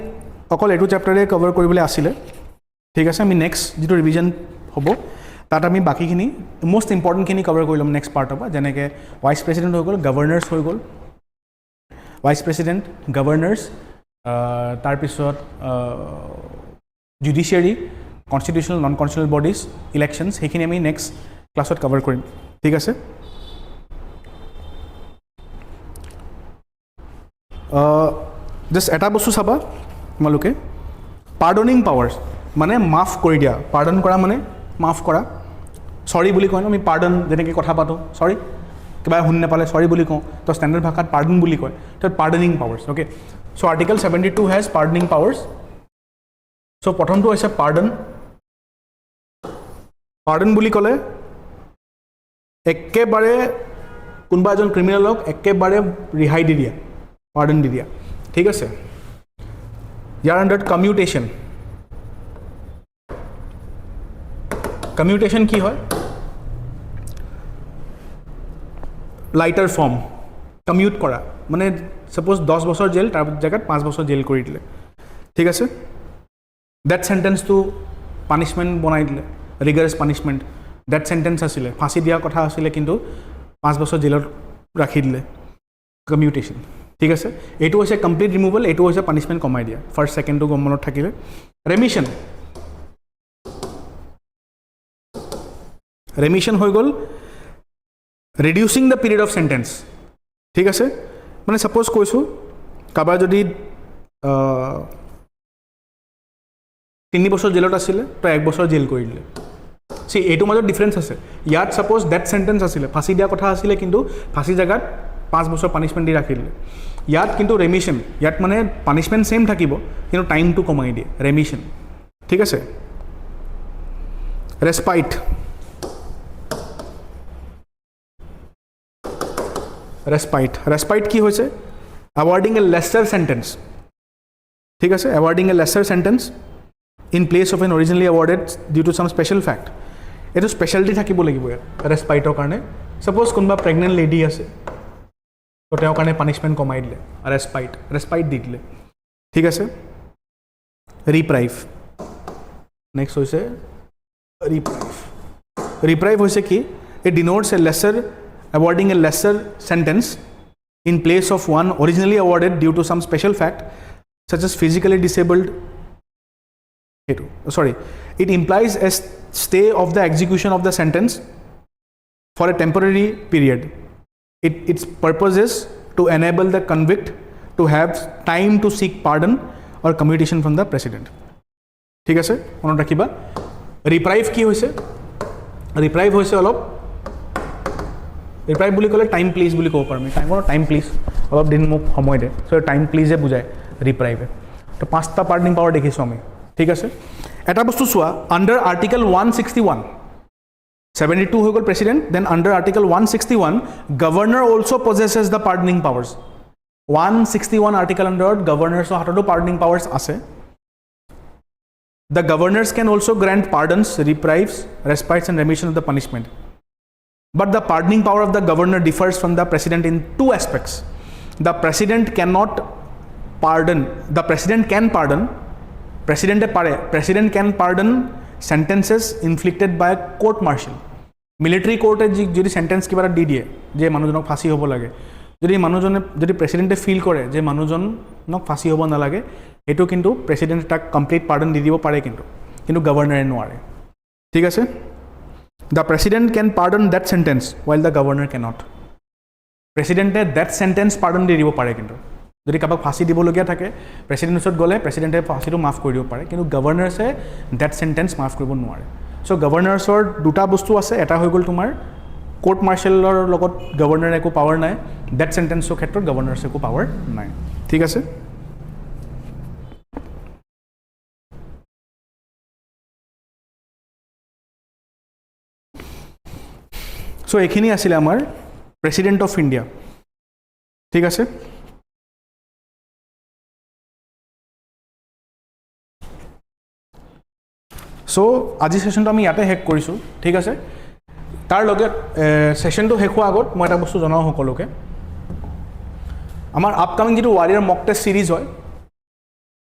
অকল এটো চ্যাপ্টাৰে কভাৰ কৰিবলৈ আছিল ঠিক আছে আমি নেক্সট যেটো ৰিভিজন হ'ব তাত আমি বাকিখিনি মোস্ট ইম্পৰ্টেন্ট খিনি কভাৰ কৰিলম নেক্সট পাৰ্ট হ'ব যেনেকে ভাইস প্ৰেসিডেন্ট হৈ গ'ল গভৰ্নাৰ্ছ হৈ গ'ল ভাইস প্ৰেসিডেন্ট গভৰ্নাৰ্ছ তাৰ পিছত জুডিশিয়াৰী কনস্টিটিউশনাল নন কনস্টিটিউশনাল বডিজ ইলেকশনছ হেখিনি আমি নেক্সট ক্লাছত কভাৰ কৰিম ঠিক আছে জাস্ট এটা বস্তু চাবা তোমালোকে পাৰ্ডনিং পাৱাৰ্ছ মানে মাফ কৰি দিয়া পাৰ্ডন কৰা মানে মাফ কৰা সৰি বুলি কয় আমি পাৰ্ডন যেনেকৈ কথা পাতো সৰি কিবা শুনি নাপালে সৰি বুলি কওঁ তো ষ্টেণ্ডাৰ্ড ভাষাত পাৰ্ডন বুলি কয় তো pardoning powers okay so' article 72 has pardoning powers so' প্ৰথমটো হৈছে পাৰ্ডন বুলি ক'লে একেবাৰে কোনোবা এজন ক্ৰিমিনেলক একেবাৰে ৰিহাই দি দিয়া পাৰ্ডন দি দিয়া ঠিক আছে ইয়াৰ আণ্ডাৰত কমিউটেশ্যন কি হয় লাইটাৰ ফৰ্ম কমিউট কৰা মানে সাপোজ 10 বছৰ জেল তাৰ জায়গাত 5 বছৰ জেল কৰি দিলে ঠিক আছে ডেথ সেন্টেন্সটো পানিশমেন্ট বনাই দিলে ৰিগাৰাছ পানিশমেন্ট ডেথ সেন্টেন্স আছিলে ফাঁসি দিয়া কথা আছিলে কিন্তু 5 বছৰ জেলত ৰাখি দিলে কমিউটেশ্যন ঠিক আছে এইটো হৈছে কমপ্লিট ৰিমুভেল এইটো হৈছে পানিশমেন্ট কমাই দিয়া ফাৰ্স্ট সেকেন্ডটো গমনত থাকিলে ৰেমিশন হৈ গ'ল ৰিডিউসিং দ্য পিৰিয়ড অফ সেন্টেন্স ঠিক আছে মানে সাপোজ কৈছো কাবাৰ যদি 3 বছৰ জেলত আছিলে তো 1 বছৰ জেল কৰি দিলে সি এইটো মাজত ডিফাৰেন্স আছে ইয়াত সাপোজ ডেথ সেন্টেন্স আছিলে ফাঁসি দিয়া কথা আছিলে কিন্তু ফাঁসি জায়গাত 5 বছৰ পানিশমেন্ট দি ৰাখি দিলে ইয়াত কিন্তু ৰেমিশন ইয়াত মানে পানিশমেন্ট সেম থাকিব কিন্তু টাইমটো কমাই দিয়ে ৰেমিশন ঠিক আছে ৰেস্পাইট কি হৈছে awarding a lesser sentence ঠিক আছে awarding a lesser sentence in place of an originally awarded due to some special fact এটো স্পেশালিটি থাকিব লাগিব ইয়াত ৰেস্পাইটৰ কাৰণে সাপোজ কোনবা প্ৰেগনেন্ট লেডি আছে তো তেওঁৰ কাৰণে পানিশমেণ্ট কমাই দিলে ৰেস্পাইট দি দিলে ঠিক আছে ৰিপ্ৰাইভ নেক্সট হৈছে ৰিপ্ৰাইভ হৈছে কি it denotes a lesser awarding a lesser sentence in place of one originally awarded due to some special fact such as physically disabled it implies a stay of the execution of the sentence for a temporary period its purpose is to enable the convict to have time to seek pardon or commutation from the president ঠিক আছে মনত ৰাখিবা ৰিপ্ৰাইভ কি হৈছে ৰিপ্ৰাইভ হৈছে অলপ ৰিপ্ৰাইভ বুলি ক'লে টাইম প্লিজ বুলি ক'ব পাৰোঁ আমি টাইম প্লিজ অলপ দিন মোক সময় দে চ' টাইম প্লিজে বুজায় ৰিপ্ৰাইভে তো 5টা পাৰ্ডনিং পাৱাৰ দেখিছোঁ আমি ঠিক আছে এটা বস্তু চোৱা আণ্ডাৰ আৰ্টিকল 161 72 হৈ গ'ল president then under article 161 governor also' possesses the pardoning powers 161 article আণ্ডাৰত গভৰ্ণৰ্ছৰ হাততো পাৰ্ডনিং পাৱাৰ্ছ আছে The governors can also grant pardons, reprieves, respites and remission of the punishment. But the pardoning power of the governor differs from the president in two aspects. The president cannot pardon. The president can pardon. President can pardon sentences inflicted by a court martial. Military court যদি sentence কিবা দি দিয়ে যে মানুহজনক ফাঁসি হ'ব লাগে যদি প্ৰেসিডেন্টে feel কৰে যে মানুহজনক ফাঁসি হ'ব নালাগে এটো কিন্তু প্ৰেসিডেন্ট তাক কমপ্লিট পাৰ্ডন দি দিব পাৰে কিন্তু গভৰ্ণৰে নোৱাৰে ঠিক আছে The president can pardon that sentence while the governor cannot. Presidente that sentence pardon di দিব পাৰে কিন্তু যদি কাবাক ফাঁসি দিবলগীয়া থাকে প্ৰেসিডেন্ট ওচৰত গ'লে প্ৰেসিডেন্টে ফাঁসিটো মাফ কৰি দিব পাৰে কিন্তু গভৰ্ণৰছে that sentence মাফ কৰিব নোৱাৰে সো গভৰ্ণৰছৰ দুটা বস্তু আছে এটা হৈ গ'ল তোমাৰ কোৰ্ট মাৰ্শালৰ লগত গভৰ্ণৰৰ একো পাৱাৰ নাই that sentenceৰ ক্ষেত্ৰত গভৰ্ণৰছৰ একো পাৱাৰ নাই ঠিক আছে সো এইখিনি আছিল আমাৰ প্ৰেসিডেন্ট অফ ইন্ডিয়া ঠিক আছে সো আজি সেশনটো আমি ইয়াতে শেষ কৰিছোঁ ঠিক আছে তাৰ লগে সেশনটো শেষ হোৱাৰ আগত মই এটা বস্তু জনাও সকলোকে আমাৰ আপকামিং যেটো ওয়াৰিয়াৰ মক টেষ্ট সিৰিজ হয়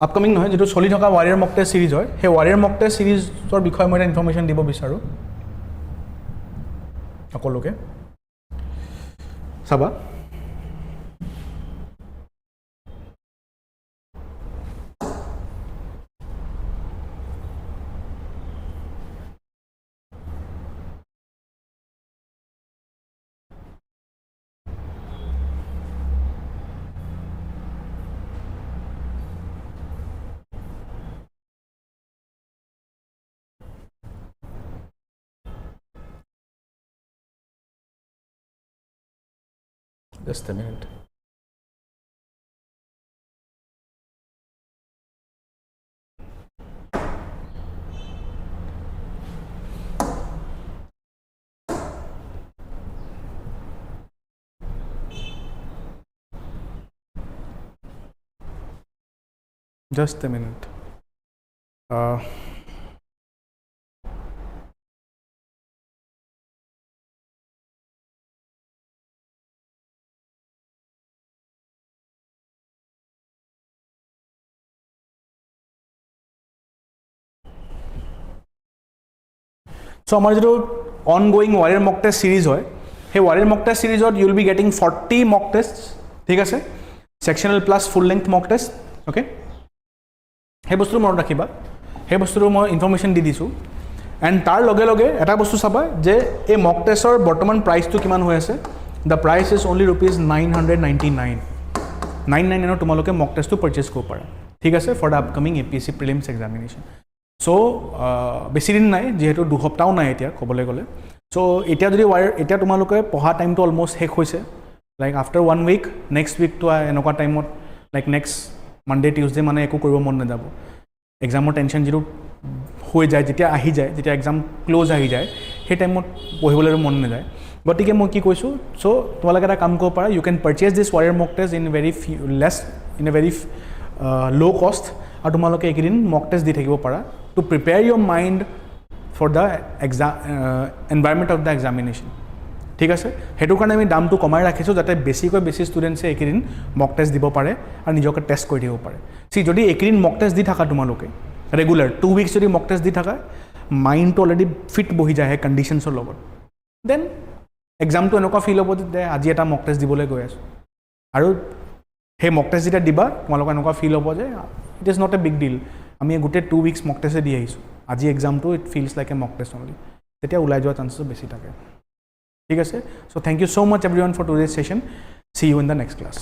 আপকামিং নহয় যেটো চলি থকা ওয়াৰিয়াৰ মক টেষ্ট সিৰিজ হয় সেই ওয়াৰিয়াৰ মক টেষ্ট সিৰিজৰ বিষয়ে মই এটা ইনফৰমেশন দিব বিচাৰো সকলোকে চাবা Just a minute. Just a minute. So আমাৰ যেটো ongoing warrior mock test series হয় সেই warrior mock test series you will be getting 40 mock tests ঠিক আছে sectional plus full length mock test okay সেই বস্তু মনত ৰাখিবা সেই বস্তুৰ মই ইনফৰমেশন দি দিছো এন্ড তাৰ লগে লগে এটা বস্তু চাবা যে এই mock testৰ বৰ্তমান প্ৰাইসটো কিমান হৈ আছে the price is only ₹999 999 তোমালোকে mock test টো পাৰচেজ কৰিব পাৰা ঠিক আছে for the upcoming APSC Prelims examination so বেছি দিন নাই যেহেতু দুসপ্তাহ নাই এতিয়া ক'বলৈ গ'লে সো এতিয়া যদি এতিয়া তোমালোকে পঢ়া টাইমটো অলমোস্ট শেষ হৈছে like after 1 week next week তো এনেকুৱা টাইমত লাইক নেক্সট মানডে টিউজডে মানে একো কৰিব মন নাযাব এক্সামৰ টেনশ্যন যেটো হৈ যায় যেতিয়া আহি যায় যেতিয়া এক্সাম ক্লোজ আহি যায় সেই টাইমত পঢ়িবলৈ মন নাযায় গতিকে মই কি কৈছোঁ সো তোমালোকে এটা কাম কৰিব পাৰা U can purchase this warrior mock test in a very low cost আৰু তোমালোকে একদিন mock test দি থাকিব পাৰা to prepare your mind for the environment of the examination ঠিক আছে সেইটো কাৰণে আমি দামটো কমাই ৰাখিছোঁ যাতে বেছিকৈ বেছি ষ্টুডেণ্টছে এইকেইদিন মক টেষ্ট দিব পাৰে আৰু নিজকে টেষ্ট কৰি দিব পাৰে যদি এইকেইদিন মক টেষ্ট দি থাকা তোমালোকে ৰেগুলাৰ 2 উইকছ যদি মক টেষ্ট দি থাকা মাইণ্ডটো অলৰেডি ফিট বহি যায় সেই কণ্ডিশ্যনছৰ লগত দেন এক্সামটো এনেকুৱা ফিল হ'ব যে আজি এটা মক টেষ্ট দিবলৈ গৈ আছোঁ আৰু সেই মক টেষ্ট যেতিয়া দিবা তোমালোকৰ এনেকুৱা ফিল হ'ব যে it is not a big deal আমি গোটেই 2 উইকছ মক টেষ্টে দি আহিছোঁ আজি এক্সামটো it feels like a mock test only তেতিয়া ওলাই যোৱা চান্সেছ বেছি থাকে ঠিক আছে so' thank you so' much everyone for today's session see you in the next class